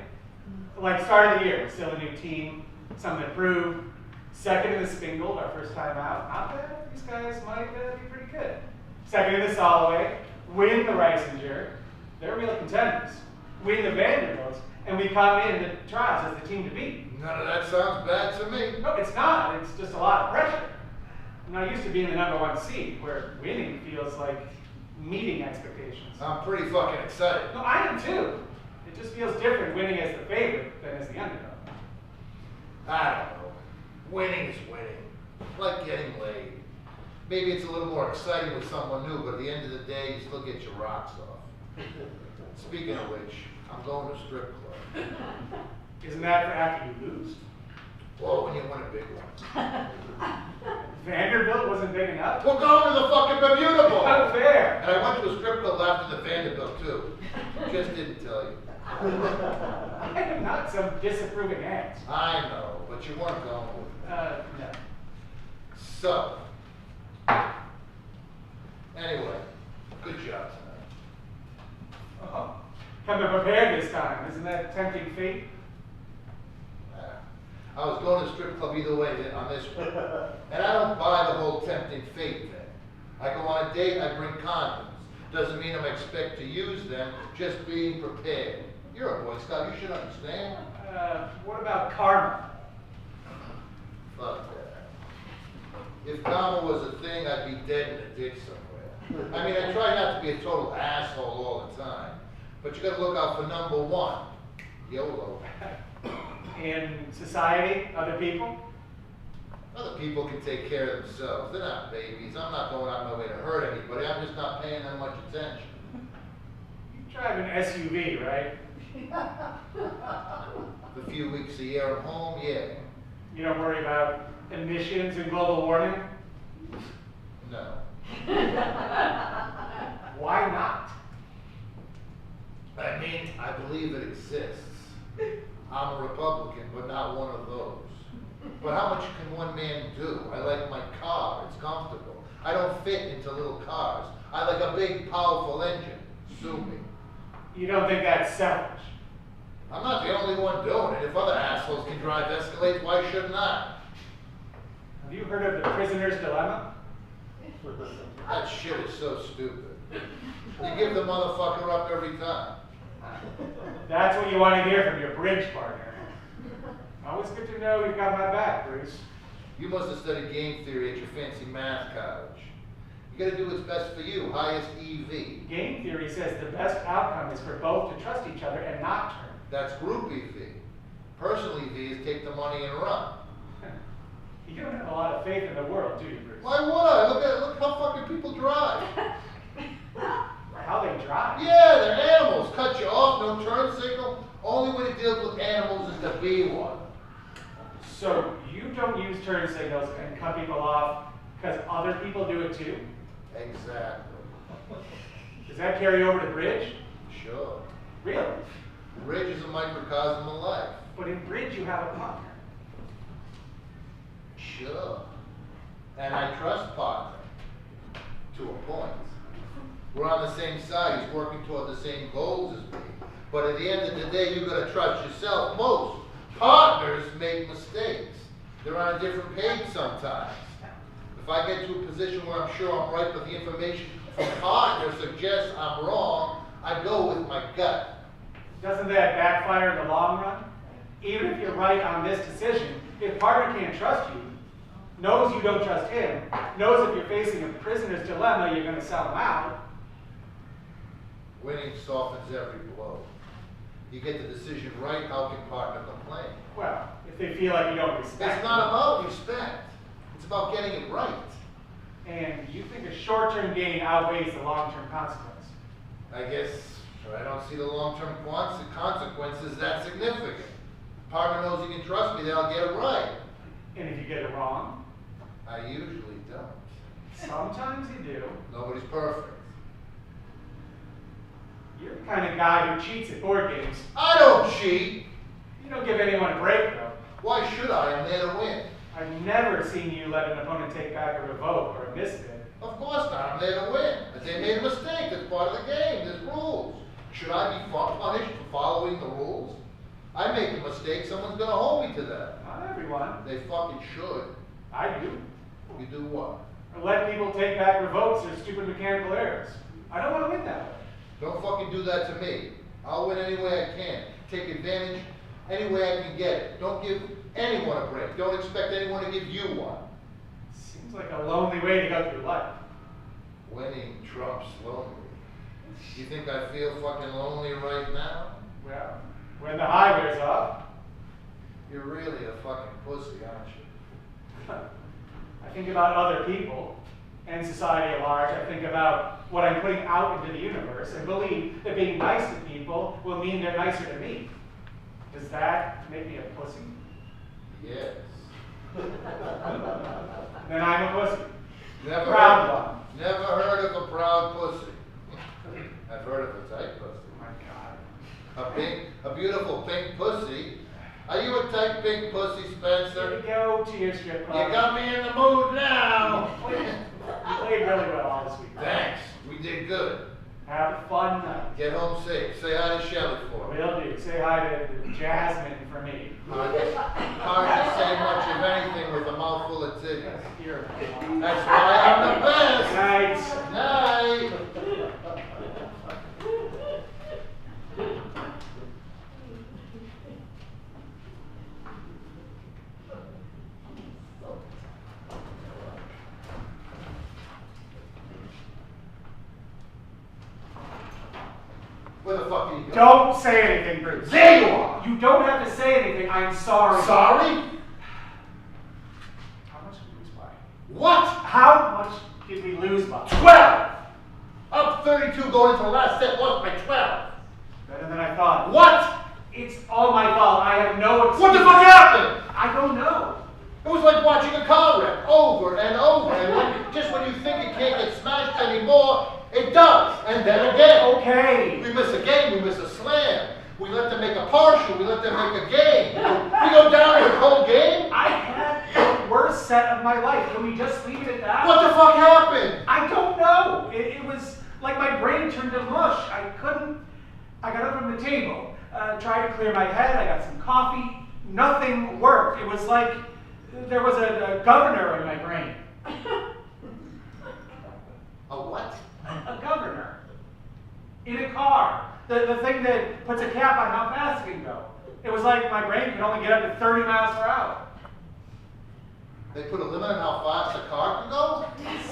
Like start of the year, still a new team, something to prove. Second in the Spingle, our first time out. Not bad. These guys might be pretty good. Second in the Soloway, win the Reisinger. They're real contenders. Win the Vanderbilts, and we come in the trials as the team to beat. None of that sounds bad to me. No, it's not. It's just a lot of pressure. I'm not used to being the #1 seed, where winning feels like meeting expectations. I'm pretty fucking excited. No, I am too. It just feels different winning as the favorite than as the underdog. I don't know. Winning is winning. Like getting laid. Maybe it's a little more exciting with someone new, but at the end of the day, you still get your rocks off. Speaking of which, I'm going to a strip club. Isn't that for after you lose? Well, when you win a big one. Vanderbilt wasn't big enough? We're going to the fucking Bermuda Bowl. Unfair. And I went to a strip club after the Vanderbilt, too. Just didn't tell you. I am not some disapproving aunt. I know, but you weren't going with me. No. So, anyway, good job tonight. Oh, coming prepared this time. Isn't that tempting fate? I was going to the strip club either way on this one. And I don't buy the whole tempting fate thing. I go on a date, I bring condoms. Doesn't mean I'm expect to use them, just being prepared. You're a Boy Scout, you should understand. What about karma? Fuck that. If karma was a thing, I'd be dead in a ditch somewhere. I mean, I try not to be a total asshole all the time. But you gotta look out for #1. YOLO. In society, other people? Other people can take care of themselves. They're not babies. I'm not going out my way to hurt anybody. I'm just not paying them much attention. You drive an SUV, right? The few weeks a year I'm home, yeah. You don't worry about emissions and global warming? No. Why not? I mean, I believe it exists. I'm a Republican, but not one of those. But how much can one man do? I like my car, it's comfortable. I don't fit into little cars. I like a big, powerful engine. Sue me. You don't think that's selfish? I'm not the only one doing it. If other assholes can drive Escalades, why shouldn't I? Have you heard of the prisoner's dilemma? That shit is so stupid. You give the motherfucker up every time. That's what you want to hear from your bridge partner. Always good to know you've got my back, Bruce. You must have studied game theory at your fancy math college. You gotta do what's best for you, highest EV. Game theory says the best outcome is for both to trust each other and not turn. That's group EV. Personal EV is take the money and run. You don't have a lot of faith in the world, do you, Bruce? Why would I? Look how fucking people drive. How they drive. Yeah, they're animals. cut you off, no turn signal. Only when it deals with animals is the B one. So you don't use turn signals and cut people off because other people do it too? Exactly. Does that carry over to bridge? Sure. Really? Bridge is a microcosm of life. But in bridge you have a partner. Sure. And I trust partner. To a point. We're on the same side. He's working toward the same goals as me. But at the end of the day, you gotta trust yourself most. Partners make mistakes. They're on a different page sometimes. If I get to a position where I'm sure I'm right, but the information from partner suggests I'm wrong, I go with my gut. Doesn't that backfire in the long run? Even if you're right on this decision, if partner can't trust you, knows you don't trust him, knows if you're facing a prisoner's dilemma, you're going to sell him out. Winning softens every blow. You get the decision right, how can partner complain? Well, if they feel like you don't respect It's not about respect. It's about getting it right. and you think a short-term gain outweighs the long-term consequence. I guess I don't see the long-term consequences that significant. Partner knows he can trust me, then I'll get it right. And if you get it wrong, I usually don't. sometimes you do. Nobody's perfect. You're the kind of guy who cheats at board games. I don't cheat. You don't give anyone a break, though. Why should I? I'm there to win. I've never seen you let an opponent take back a revoke or a misbid. Of course not. I'm there to win. If they made a mistake, that's part of the game. There's rules. Should I be punished for following the rules? I make a mistake, someone's gonna hold me to that. Not everyone. They fucking should. I do. You do what? I let people take back revokes or stupid mechanical errors. I don't want to win that way. Don't fucking do that to me. I'll win any way I can. Take advantage any way I can get it. Don't give anyone a break. Don't expect anyone to give you one. Seems like a lonely way to go through life. Winning trumps lonely. You think I feel fucking lonely right now? Well, when the high wears off, You're really a fucking pussy, aren't you? I think about other people and society at large. I think about what I'm putting out into the universe and believe that being nice to people will mean they're nicer to me. Does that make me a pussy? Yes. Then I'm a pussy. Never Proud heard, one. never heard of a proud pussy. I've heard of a tight pussy. Oh my God. A beautiful pink pussy. Are you a tight pink pussy, Here Spencer? we go to your strip You club. got me in the mood now. You played really well all this week. Thanks. We did good. Have a fun night. Get home safe. Say hi to Shelly for me. Will do. Say hi to Jasmine for me. Hard to say much of anything with a mouthful of titties. Here. That's why I'm the best. Night. Night. Where the fuck are you going? Don't say anything, Bruce. There you are. You don't have to say anything. I'm sorry. Sorry? How much did we lose by? What? How much did we lose by? 12. Up 32 going into the last set. Lost by 12. Better than I thought. What? It's all my fault. I have no excuse. What the fuck happened? I don't know. It was like watching a car wreck over and over. And just when you think it can't get smashed anymore, it does. And then again. Okay. We miss a game, we miss a slam. We let them make a partial, we let them make a game. We go down to the whole game. I had the worst set of my life. Can we just leave it at that? What the fuck happened? I don't know. It was like my brain turned to mush. I got up from the table, tried to clear my head. I got some coffee. Nothing worked. It was like there was a governor in my brain. A what? A governor. In a car. The thing that puts a cap on how fast it can go. It was like my brain could only get up to 30 miles per hour. They put a limit on how fast a car can go?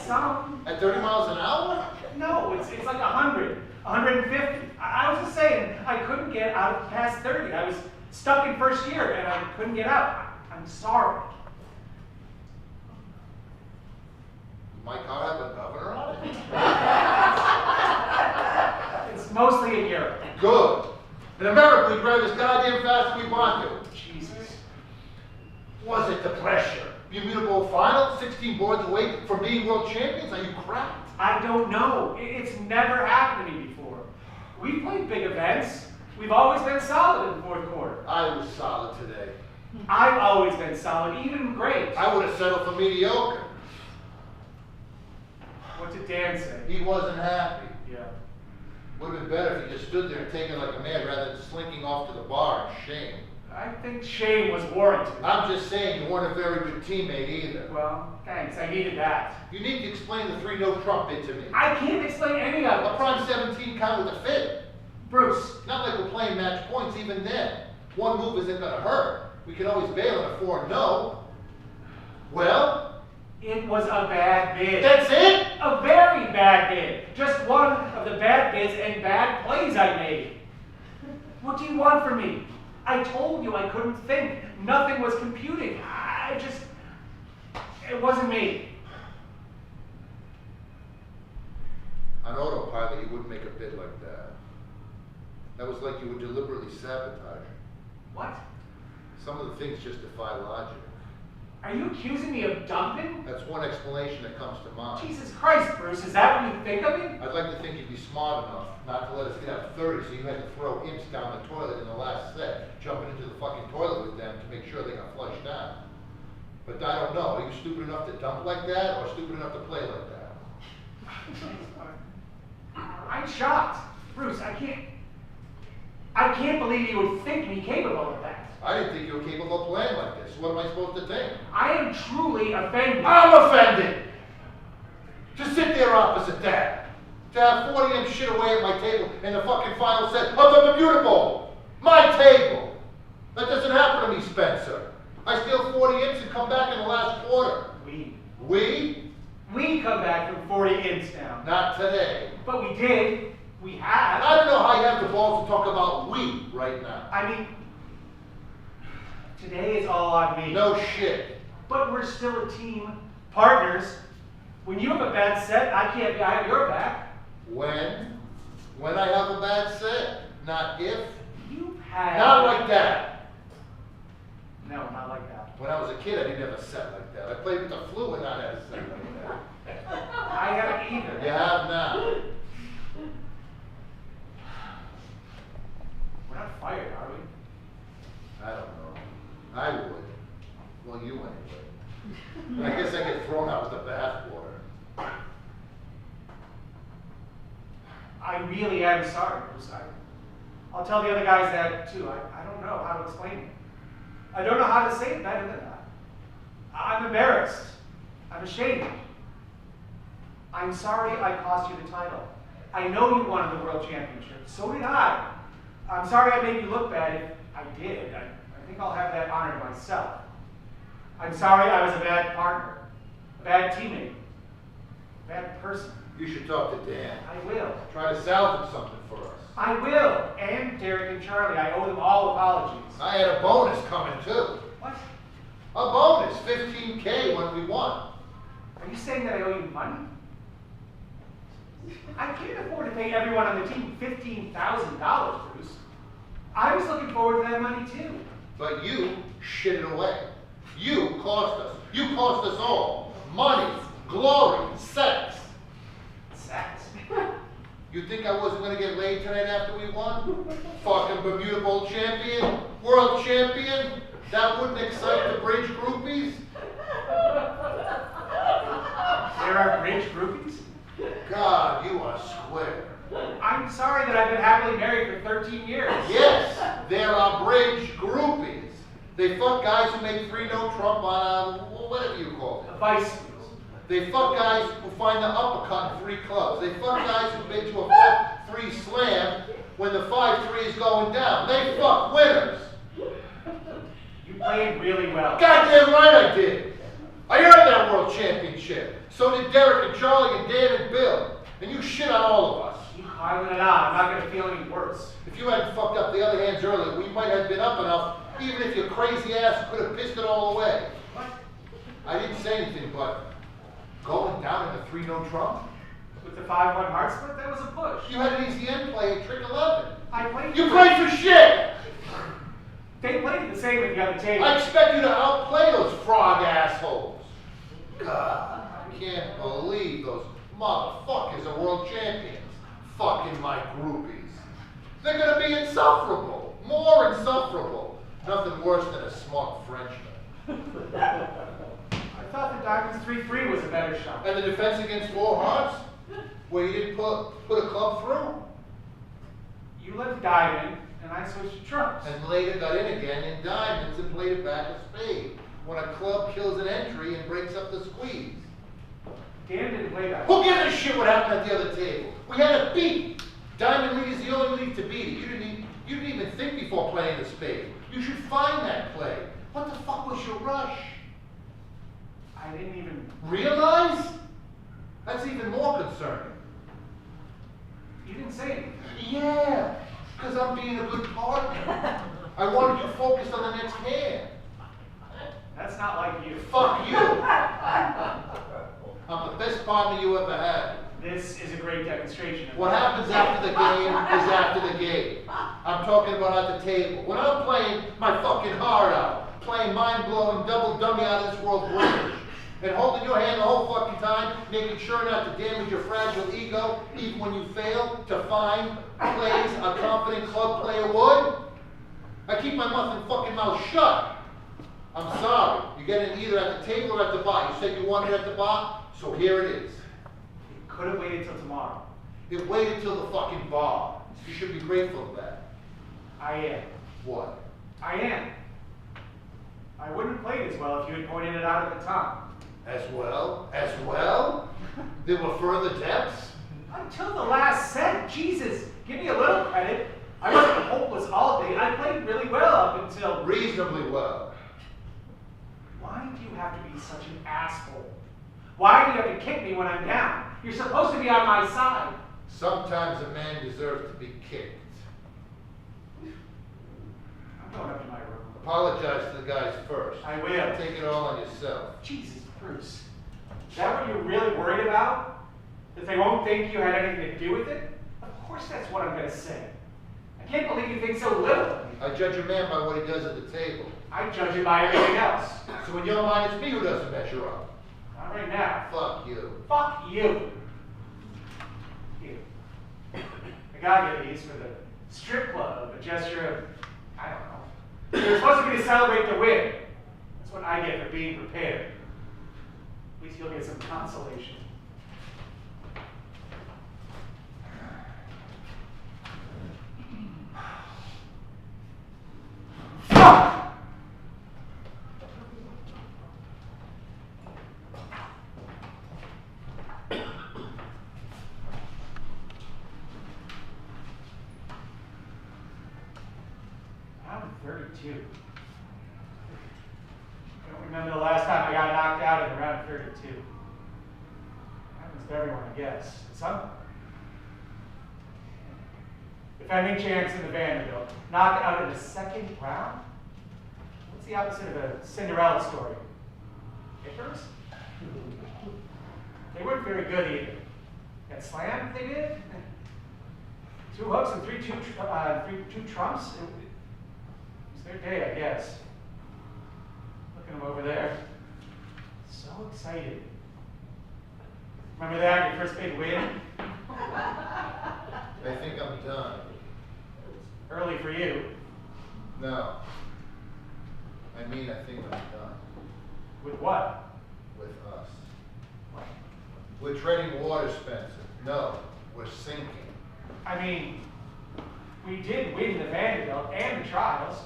Some. At 30 miles an hour? No, it's like 100, 150. I was just saying, I couldn't get out past 30. I was stuck in first year and I couldn't get out. I'm sorry. My car have a governor on it? It's mostly in Europe. Good. In America, we drive as goddamn fast as we want to. Jesus. Was it the pressure? The Immutable final, 16 boards away from being world champions? Are you cracked? I don't know. It's never happened to me before. We've played big events. We've always been solid in the fourth quarter. I was solid today. I've always been solid, even great. I would have settled for mediocre. What did Dan say? He wasn't happy. Yeah. Would have been better if he just stood there and taken it like a man rather than slinking off to the bar in shame. I think shame was warranted. I'm just saying you weren't a very good teammate either. Well, thanks. I needed that. You need to explain the 3-no Trump bit to me. I can't explain any of A it. prime 17 count with a fit. Bruce, Not like we're playing match points even then. One move isn't gonna hurt. We can always bail on a 4-no. Well, it was a bad bid. that's it? A very bad bid. Just one of the bad bids and bad plays I made. What do you want from me? I told you I couldn't think. Nothing was computing. It wasn't me. On autopilot, you wouldn't make a bid like that. That was like you would deliberately sabotage. What? Some of the things just defy logic. Are you accusing me of dumping? That's one explanation that comes to mind. Jesus Christ, Bruce, is that what you think of me? I'd like to think you'd be smart enough not to let us get out 30, so you had to throw imps down the toilet in the last set, jumping into the fucking toilet with them to make sure they got flushed out. But I don't know, are you stupid enough to dump like that, or stupid enough to play like that? I'm shocked. Bruce, I can't believe you would think me capable of that. I didn't think you were capable of playing like this. What am I supposed to think? I am truly offended. I'm offended! To sit there opposite that. To have 40 imps shit away at my table in the fucking final set of the Immutable. My table! That doesn't happen to me, Spencer. I steal 40 imps and come back in the last quarter. We We? come back from 40 imps down. Not today. But we did. We have. I don't know how you have the balls to talk about we right now. I mean, today is all on me. No shit. But we're still a team. Partners. When you have a bad set, I can't have your back. When? When I have a bad set. Not if. You've had... Not like that. No, not like that. When I was a kid, I didn't have a set like that. I played with the flu and not had a set like that. I haven't either. You have now. We're not fired, are we? I don't know. I would. Well, you anyway. I guess I get thrown out with the bathwater. I really am sorry, Bruce. I'll tell the other guys that too. I don't know how to explain it. I don't know how to say it better than that. I'm embarrassed. I'm ashamed. I'm sorry I cost you the title. I know you wanted the world championship. So did I. I'm sorry I made you look bad. If I did, I think I'll have that honor to myself. I'm sorry I was a bad partner, a bad teammate, a bad person. You should talk to Dan. I will. Try to salvage something for us. I will. And Derek and Charlie. I owe them all apologies. I had a bonus coming too. What? A bonus, 15K when we won. Are you saying that I owe you money? I can't afford to pay everyone on the team $15,000, Bruce. I was looking forward to that money too. But you shit it away. You cost us. You cost us all. Money, glory, sex. Sex. You think I wasn't going to get laid tonight after we won? Fucking Bermuda Bowl champion, world champion. That wouldn't excite the bridge groupies? There are bridge groupies? God, you are square. I'm sorry that I've been happily married for 13 years. Yes, there are bridge groupies. They fuck guys who make 3-no Trump on whatever you call The it. vice. They fuck guys who find the uppercut in 3 clubs. They fuck guys who've been to a 4-3 slam when the 5-3 is going down. They fuck winners. You played really well. Goddamn right I did. I earned that world championship. So did Derek and Charlie and Dan and Bill. And you shit on all of us. Keep piling it on. I'm not going to feel any worse. If you hadn't fucked up the other hands earlier, we might have been up enough, even if your crazy ass could have pissed it all away. What? I didn't say anything, but going down in a 3-no Trump? With the 5-1 heart split, that was a push. You had an easy end play at trick 11. I played. You played for shit! They played the same at the other table. I expect you to outplay those frog assholes. God, I can't believe those motherfuckers are world champions. Fucking my groupies. They're gonna be insufferable. More insufferable. Nothing worse than a smart Frenchman. I thought the Diamonds 3-3 was a better shot. And the defense against 4 hearts? Where you didn't put a club through? You left Diamond, and I switched to trumps. And later got in again in diamonds and played it back a spade. When a club kills an entry and breaks up the squeeze. Dan didn't play that. Who gives a shit what happened at the other table? We had a beat. Diamond League is the only league to beat it. You didn't even think before playing the spade. You should find that play. What the fuck was your rush? I didn't even Realize? That's even more concerning. You didn't say anything. Yeah, because I'm being a good partner. I wanted you focused on the next hand. That's not like you. Fuck you. I'm the best partner you ever had. This is a great demonstration of What happens after the game is after the game. I'm talking about at the table. When I'm playing my fucking heart out, playing mind-blowing double dummy out of this world bridge, and holding your hand the whole fucking time, making sure not to damage your fragile ego, even when you fail to find plays a confident club player would, I keep my fucking mouth shut. I'm sorry. You get it either at the table or at the bar. You said you wanted it at the bar, so here it is. You could have waited till tomorrow. It waited till the fucking bar. You should be grateful for that. I am. What? I am. I wouldn't have played as well if you had pointed it out at the time. As well? As well? There were further depths? Until the last set. Jesus, give me a little credit. I wasn't hopeless all day. I played really well up until... Reasonably well. Why do you have to be such an asshole? Why do you have to kick me when I'm down? You're supposed to be on my side. Sometimes a man deserves to be kicked. I'm going up to my room. Apologize to the guys first. I will. Take it all on yourself. Jesus, Bruce. Is that what you're really worried about? That they won't think you had anything to do with it? Of course that's what I'm going to say. I can't believe you think so little of me. I judge a man by what he does at the table. I judge it by everything else. So in your mind, it's me who doesn't measure up. Not right now. Fuck you. Fuck you. You. I gotta get these for the strip club, a gesture of, I don't know. You're supposed to be to celebrate the win. That's what I get for being prepared. At least you'll get some consolation. Fuck! I'm 32. I don't remember the last time I got knocked out in around 32. Happens to everyone, I guess. Some. Defending champs in the Vanderbilt. Knocked out in the second round? What's the opposite of a Cinderella story? Hitters? They weren't very good either. Got slammed, they did? 2 hooks and two trumps? It's their day, I guess. Look at them over there. So excited. Remember that, your first big win? I think I'm done. Early for you. No. I mean, I think I'm done. With what? With us. We're treading water, Spencer. No, we're sinking. I mean, we did win the Vanderbilt and the trials,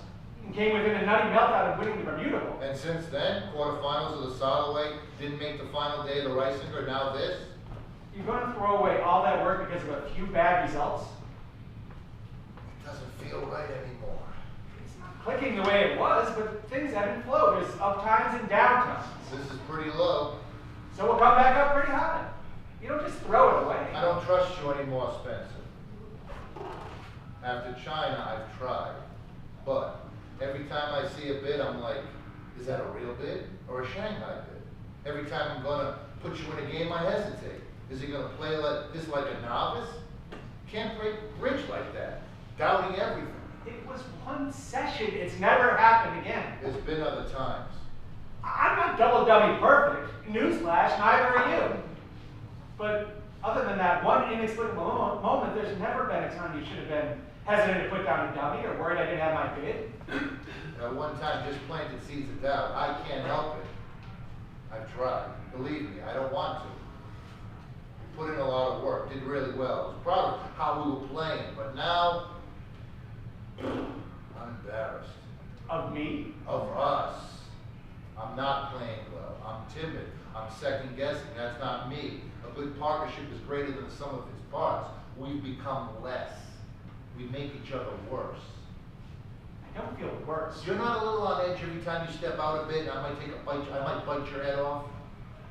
and came within a nutty meltdown of winning the Bermuda Bowl. And since then, quarterfinals of the Soloway, didn't make the final day of the Reisinger, now this? You're going to throw away all that work because of a few bad results? It doesn't feel right anymore. It's not clicking the way it was, but things ebb and flow. There's up times and down times. This is pretty low. So we'll come back up pretty high. You don't just throw it away. I don't trust you anymore, Spencer. After China, I've tried. But every time I see a bid, I'm like, is that a real bid or a Shanghai bid? Every time I'm going to put you in a game, I hesitate. Is he going to play like this like a novice? Can't break bridge like that. doubting everything. It was one session. It's never happened again. There's been other times. I'm not double dummy perfect. Newsflash, neither are you. But other than that one inexplicable moment, there's never been a time you should have been hesitant to put down a dummy or worried I didn't have my bid. One time just planted seeds of doubt. I can't help it. I've tried. Believe me, I don't want to. We put in a lot of work, did really well. I was proud of how we were playing, but now I'm embarrassed. Of me? Of us. I'm not playing well. I'm timid. I'm second guessing. That's not me. A good partnership is greater than the sum of its parts. We've become less. We make each other worse. I don't feel worse. You're not a little on edge every time you step out a bit and I might bite your head off?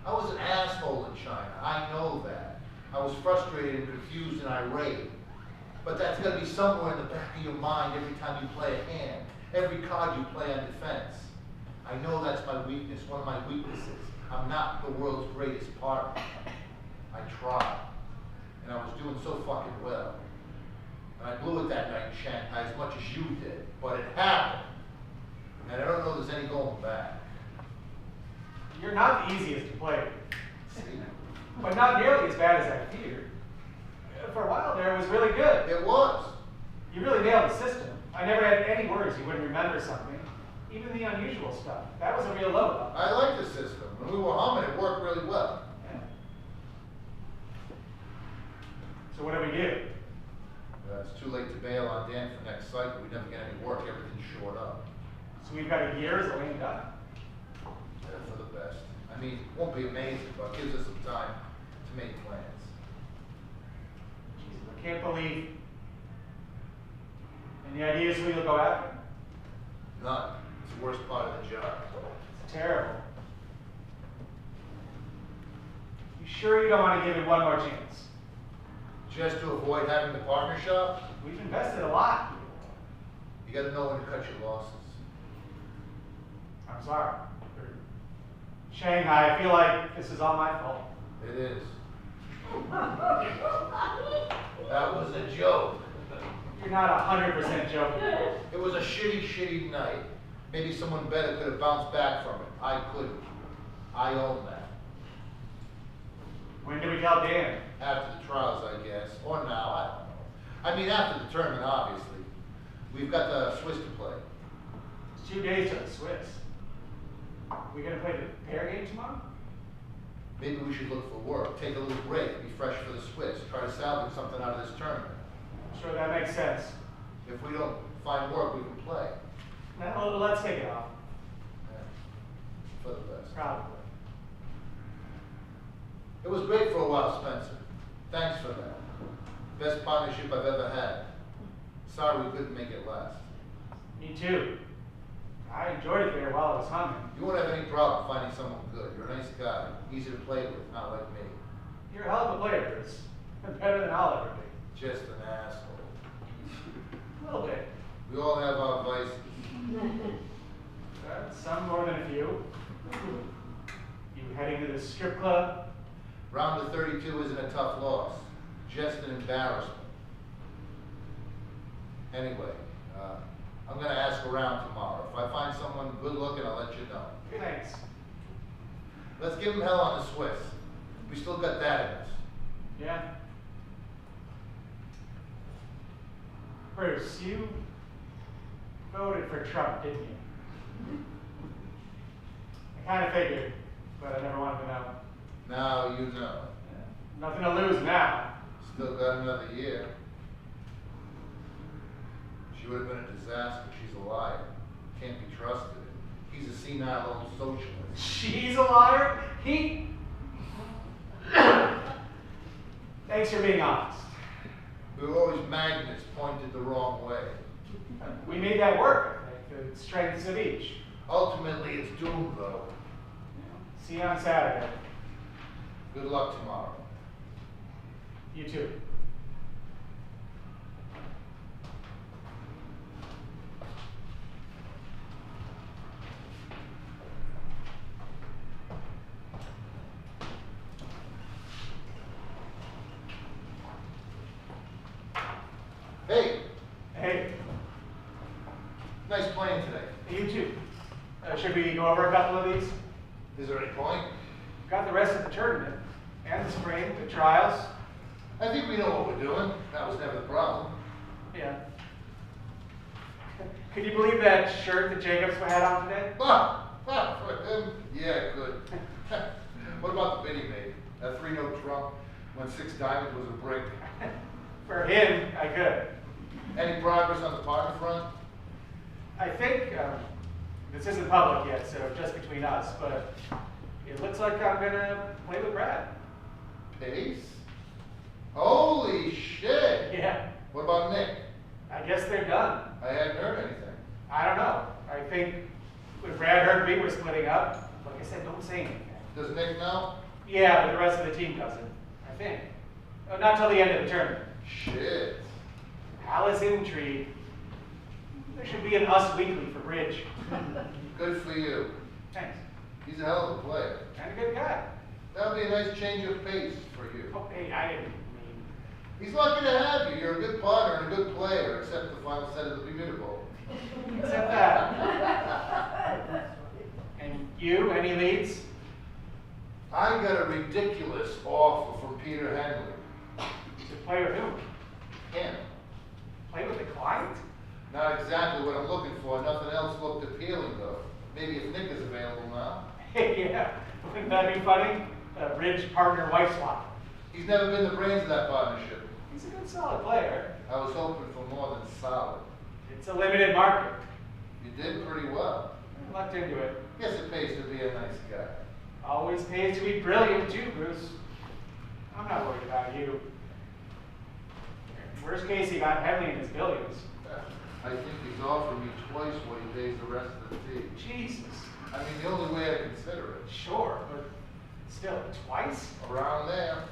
I was an asshole in China. I know that. I was frustrated and confused and irate. But that's got to be somewhere in the back of your mind every time you play a hand. Every card you play on defense. I know that's my weakness, one of my weaknesses. I'm not the world's greatest partner. I tried. And I was doing so fucking well. And I blew it that night in Shanghai as much as you did. But it happened. And I don't know there's any going back. You're not the easiest to play with. See? But not nearly as bad as I feared. For a while there, it was really good. It was. You really nailed the system. I never had any worries you wouldn't remember something. Even the unusual stuff. That was a real load. I like the system. When we were humming, it worked really well. Yeah. So what do we do? It's too late to bail on Dan for next cycle. We never get any work. Everything's short up. So we've got a year as a lame duck. Yeah, for the best. I mean, it won't be amazing, but it gives us some time to make plans. Jesus, I can't believe. Any ideas who you'll go after? None. It's the worst part of the job. It's terrible. You sure you don't want to give it one more chance? Just to avoid having the partner shop, We've invested a lot. you gotta know when to cut your losses. I'm sorry. Shanghai, I feel like this is all my fault. It is. That was a joke. You're not 100% joking. It was a shitty, shitty night. Maybe someone better could have bounced back from it. I couldn't. I own that. When do we tell Dan? After the trials, I guess. Or now, I don't know. I mean, after the tournament, obviously. We've got the Swiss to play. It's 2 days to the Swiss. We gonna play the pair game tomorrow? Maybe we should look for work, take a little break, be fresh for the Swiss, try to salvage something out of this tournament. I'm sure that makes sense. If we don't find work, we can play. Now, let's take it off. Yeah. For the best. Probably. It was great for a while, Spencer. Thanks for that. Best partnership I've ever had. Sorry we couldn't make it last. Me too. I enjoyed it there while it was humming. You won't have any problem finding someone good. You're a nice guy, easy to play with, not like me. You're a hell of a player, Chris. Better than I'll ever be. Just an asshole. A little bit. We all have our vices. Some more than a few. You heading to the strip club? Round of 32 isn't a tough loss, just an embarrassment. Anyway, I'm going to ask around tomorrow. If I find someone good looking, I'll let you know. Thanks. Let's give them hell on the Swiss. We still got that in us. Yeah. Bruce, you voted for Trump, didn't you? I kind of figured, but I never wanted to know. Now you know. Nothing to lose now. Still got another year. She would have been a disaster. She's a liar. Can't be trusted. He's a senile old socialist. She's a liar? He... Thanks for being honest. We were always magnets pointed the wrong way. We made that work, like the strengths of each. Ultimately, it's doomed, though. See you on Saturday. Good luck tomorrow. You too. Hey, we go over a couple of these? Is there any point? Got the rest of the tournament, and the spring, the trials. I think we know what we're doing. That was never the problem. Yeah. Could you believe that shirt that Jacobs had on today? For him, yeah, good. What about the bid he made? That 3-note trump when 6 diamonds was a brick. For him, I could. Any progress on the partner front? I think, this isn't public yet, so just between us, but it looks like I'm gonna play with Brad. Pace? Holy shit! Yeah, What about Nick? I guess they're done. I hadn't heard anything. I don't know. I think when Brad heard we were splitting up, like I said, don't say anything. Does Nick know? Yeah, but the rest of the team doesn't, I think. Not till the end of the tournament. Shit. Alice intrigue. There should be an Us Weekly for Bridge. Good for you. Thanks. He's a hell of a player. And a good guy. That would be a nice change of pace for you. Oh, hey, I didn't mean. He's lucky to have you. You're a good partner and a good player, except the final set of the Bermuda Bowl. Except that. And you, any leads? I got a ridiculous offer from Peter Henley. To play with who? Him. Play with the client? Not exactly what I'm looking for. Nothing else looked appealing, though. Maybe if Nick is available now. Hey, yeah. Wouldn't that be funny? A bridge partner wife swap. He's never been the brains of that partnership. He's a good solid player. I was hoping for more than solid. It's a limited market. You did pretty well. I lucked into it. Guess it pays to be a nice guy. Always pays to be brilliant too, Bruce. I'm not worried about you. Worst case, he got Henley in his billions. I think he's offered me twice what he pays the rest of the team. Jesus. I mean, the only way I consider it. Sure, but still, twice? Around there.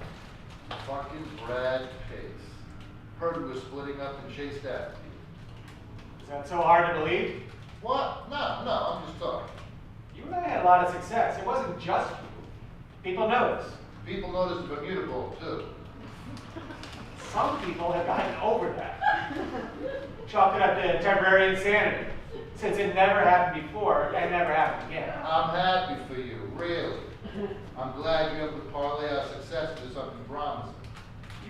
Fucking Brad Pace. Heard we were splitting up and chased after you. Is that so hard to believe? What? No, I'm just talking. You and I had a lot of success. It wasn't just you. People noticed. People noticed the Bermuda Bowl, too. Some people have gotten over that. Chalk it up to temporary insanity, since it never happened before and never happened again. I'm happy for you, really. I'm glad you're able to parlay our success into something promising.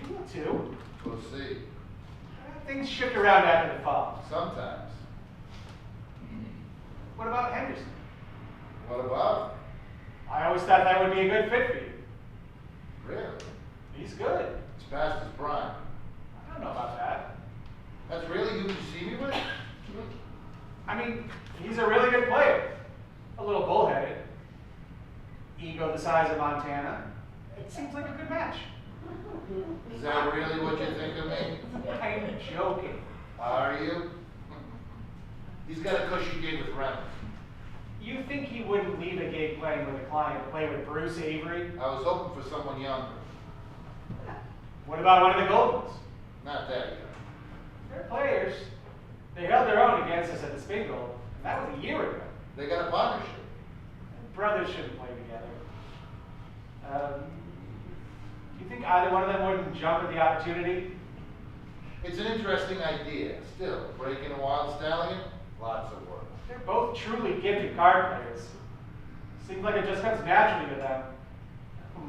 You will too. We'll see. Things shift around after the fall. Sometimes. What about Henderson? What about him? I always thought that would be a good fit for you. Really? He's good. He's past his prime. I don't know about that. That's really who you see me with? I mean, he's a really good player. A little bullheaded. Ego the size of Montana. It seems like a good match. Is that really what you think of me? I'm joking. Are you? He's got a cushy gig with Reynolds. You think he wouldn't leave a gig playing with a client to play with Bruce Avery? I was hoping for someone younger. What about one of the Goldens? Not that young. They're players. They held their own against us at the Spingle, and that was a year ago. They got a partnership. Brothers shouldn't play together. You think either one of them wouldn't jump at the opportunity? It's an interesting idea. Still, breaking a wild stallion, lots of work. They're both truly gifted card players. Seems like it just comes naturally to them.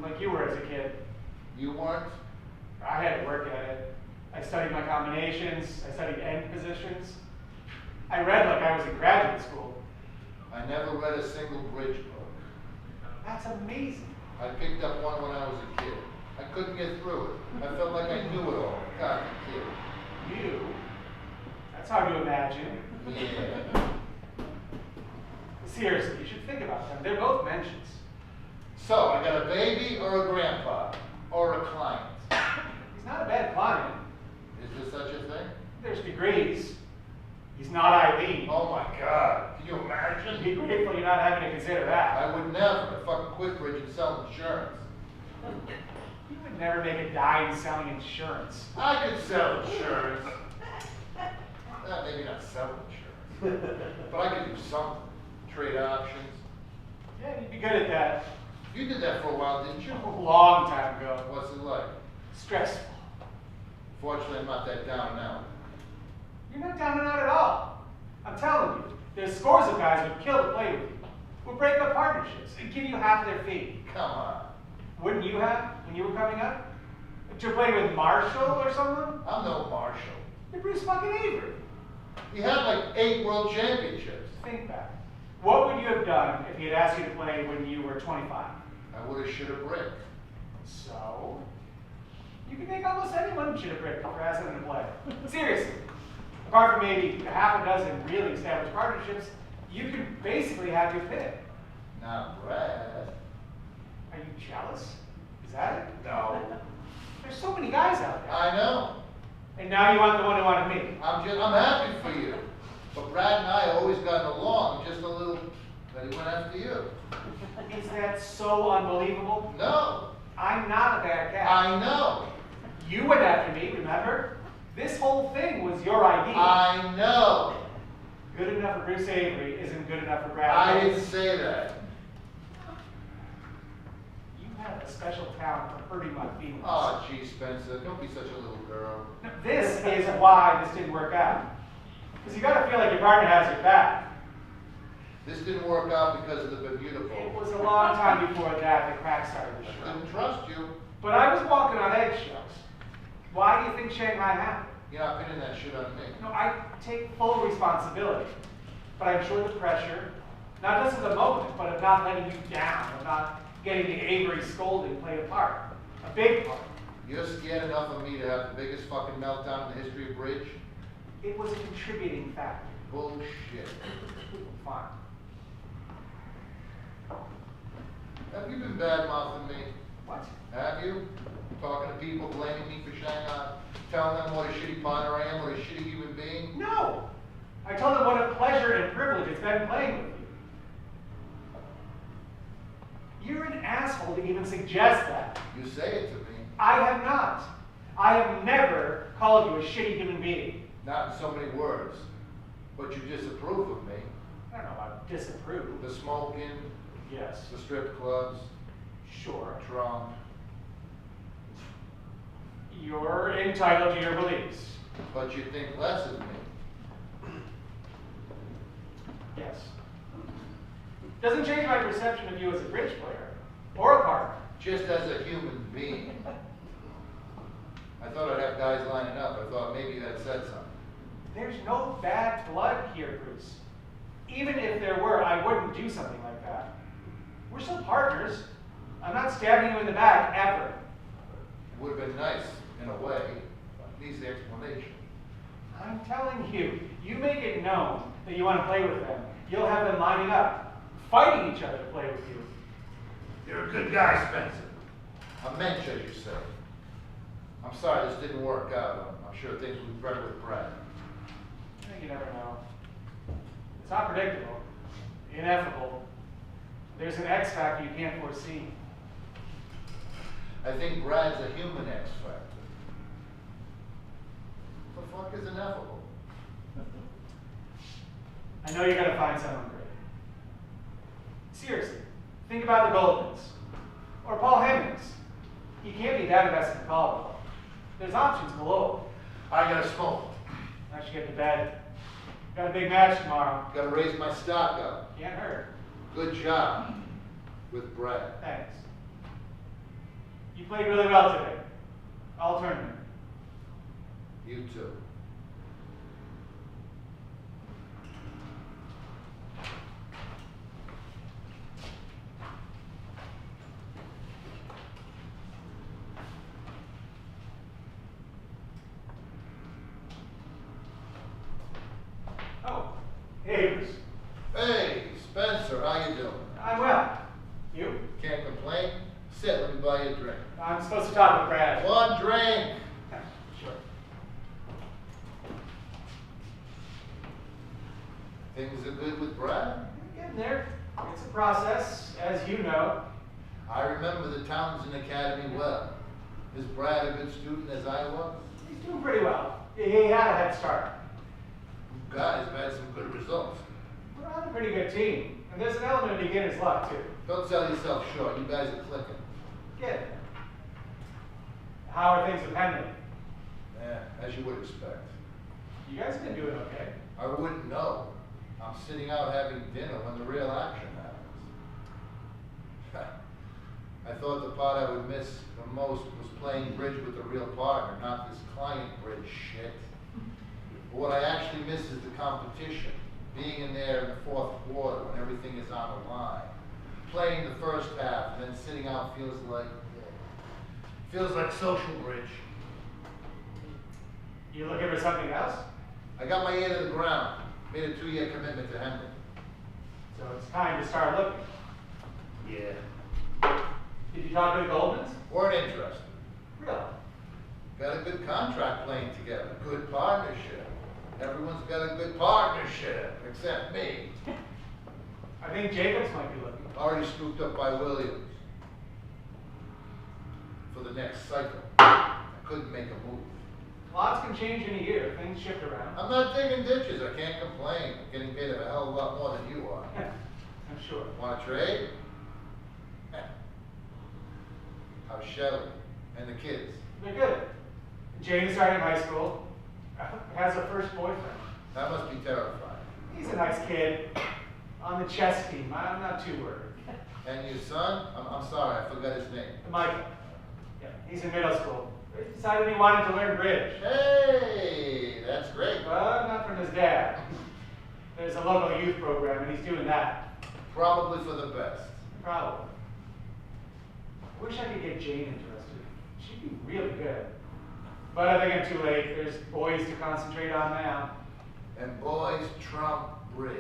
Like you were as a kid. You weren't? I had to work at it. I studied my combinations. I studied end positions. I read like I was in graduate school. I never read a single bridge book. That's amazing. I picked up one when I was a kid. I couldn't get through it. I felt like I knew it all. God, kid. You? That's hard to imagine. Yeah. Seriously, you should think about them. They're both mentions. So, I got a baby or a grandpa? Or a client? He's not a bad client. Is there such a thing? There's degrees. He's not Eileen. Oh my God. Can you You'd imagine? be grateful you're not having to consider that. I would never. I fucking quit bridge and sell insurance. You would never make a dime selling insurance. I could sell insurance. Maybe not sell insurance. But I could do something. Trade options. Yeah, you'd be good at that. You did that for a while, didn't you? A long time ago. What's it like? Stressful. Fortunately, I'm not that down now. You're not down and out at all. I'm telling you, there's scores of guys who'd kill to play with you. would break up partnerships and give you half their fee. Come on. Wouldn't you have when you were coming up? To play with Marshall or someone? I'm no Marshall. You're Bruce fucking Avery. He had like 8 world championships. Think back. What would you have done if he had asked you to play when you were 25? I would have shit a brick. So? You can make almost anyone shit a brick for asking them to play. Seriously. Apart from maybe half a dozen really established partnerships, you can basically have your pick. Now, Brad. Are you jealous? Is that it? No. There's so many guys out there. I know. And now you want the one who wanted me. I'm happy for you. But Brad and I always gotten along just a little, but he went after you. Is that so unbelievable? No. I'm not a bad cat. I know. You went after me, remember? This whole thing was your idea. I know. Good enough for Bruce Avery isn't good enough for Brad. I Pitt. didn't say that. You have a special talent for hurting my feelings. Oh, gee, Spencer, don't be such a little girl. Now, this is why this didn't work out. Because you gotta feel like your partner has your back. This didn't work out because of the Bermuda It Bowl. was a long time before that the crack started to I show. couldn't trust you. But I was walking on eggshells. Why do you think Shanghai happened? You're not pinning that shit on me. No, I take full responsibility. But I'm sure the pressure, not just of the moment, but of not letting you down, of not getting the Avery scolding played a part. A big part. You're scared enough of me to have the biggest fucking meltdown in the history of bridge? It was a contributing factor. Bullshit. Fine. Have you been bad-mouthing me? What? Have you? Talking to people, blaming me for Shanghai, telling them what a shitty partner I am, what a shitty human being? No! I told them what a pleasure and privilege it's been playing with you. You're an asshole to even suggest that. You say it to me, I have not. I have never called you a shitty human being. not in so many words, but you disapprove of me. I don't know about disapprove. The smoking, Yes. the strip clubs, Sure. drunk. You're entitled to your beliefs. But you think less of me. Yes. Doesn't change my perception of you as a bridge player or a partner. Just as a human being. I thought I'd have guys lining up. I thought maybe that said something. There's no bad blood here, Bruce. Even if there were, I wouldn't do something like that. We're still partners. I'm not stabbing you in the back, ever. It would have been nice, in a way, but needs the explanation. I'm telling you, you make it known that you want to play with them. You'll have them lining up, fighting each other to play with you. You're a good guy, Spencer. A mensch, as you say. I'm sorry this didn't work out. I'm sure things would be better with Brad. You never know. It's unpredictable, ineffable. There's an X factor you can't foresee. I think Brad's a human X factor. What the fuck is ineffable? I know you're gonna find someone great. Seriously, think about the Goldmans. Or Paul Hemmings. He can't be that invested in Colorado. There's options below. I gotta smoke. I should get to bed. Got a big match tomorrow. Gotta raise my stock up. Can't hurt. Good job with Brad. Thanks. You played really well today. All tournament. You too. Oh, hey, Bruce. Hey, Spencer, how you doing? I'm well. You? Can't complain? Sit, let me buy you a drink. I'm supposed to talk with Brad. One drink! Sure. Things are good with Brad? Getting there. It's a process, as you know. I remember the Townsend Academy well. Is Brad a good student as I was? He's doing pretty well. He had a head start. You guys have had some good results. We're on a pretty good team. And there's an element of beginner's luck, too. Don't sell yourself short. You guys are clicking. Get it. How are things with Henry? Yeah, as you would expect. You guys have been doing okay. I wouldn't know. I'm sitting out having dinner when the real action happens. I thought the part I would miss the most was playing bridge with a real partner, not this client bridge shit. But what I actually miss is the competition, being in there in the fourth quarter when everything is on the line. Playing the first half and then sitting out feels like social bridge. You looking for something else? I got my ear to the ground, made a 2-year commitment to Henry. So it's time to start looking. Yeah. Did you talk to the Goldmans? Weren't interested. Really? Got a good contract playing together, good partnership. Everyone's got a good partnership, except me. I think Jacobs might be looking. Already scooped up by Williams. For the next cycle. I couldn't make a move. Lots can change in a year. Things shift around. I'm not digging ditches, I can't complain. I'm getting paid a hell of a lot more than you are. I'm sure. Want to trade? Eh. How's Shelley and the kids? They're good. Jane started high school. Has her first boyfriend. That must be terrifying. He's a nice kid. On the chess team. I'm not too worried. And your son? I'm sorry, I forgot his name. Michael. Yeah, he's in middle school. He decided he wanted to learn bridge. Hey, that's great. Well, not from his dad. There's a local youth program, and he's doing that. Probably for the best. Probably. I wish I could get Jane interested. She'd be really good. But I think I'm too late. There's boys to concentrate on now. And boys trump bridge.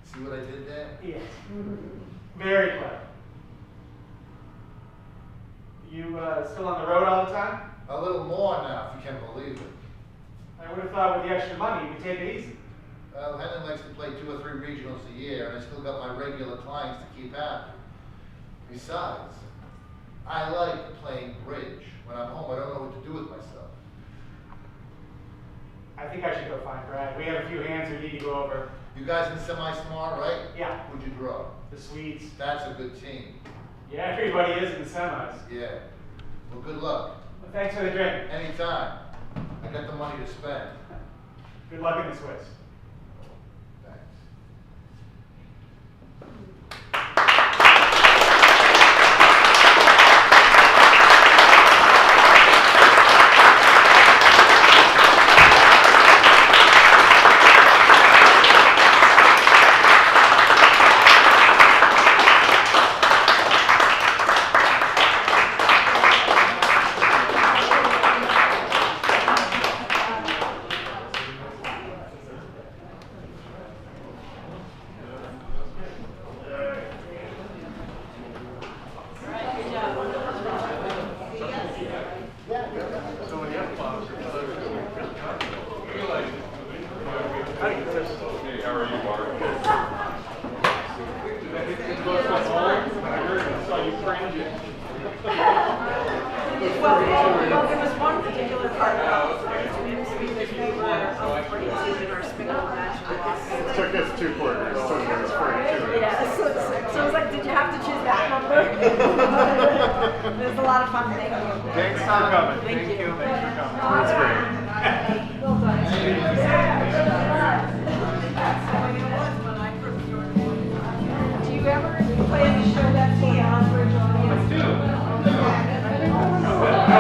See what I did there? Yes. Very clever. You still on the road all the time? A little more now, if you can believe it. I would have thought with the extra money, you could take it easy. Well, Henry likes to play 2 or 3 regionals a year, and I still got my regular clients to keep happy. Besides, I like playing bridge. When I'm home, I don't know what to do with myself. I think I should go find Brad. We have a few hands we need to go over. You guys in semi-smart, right? Yeah. Who'd you draw? The Swedes. That's a good team. Yeah, everybody is in the semis. Yeah. Well, good luck. Well, thanks for the drink. Anytime. I got the money to spend. Good luck in the Swiss. Thanks. Well, there was one particular part of Swim Speed that we were afraid to in our spin-off match. It took us 2 quarters, so it was 42. Yeah, so I was like, did you have to choose that number? It was a lot of fun. Thank you. Thanks for coming. Thank you. Thanks for coming.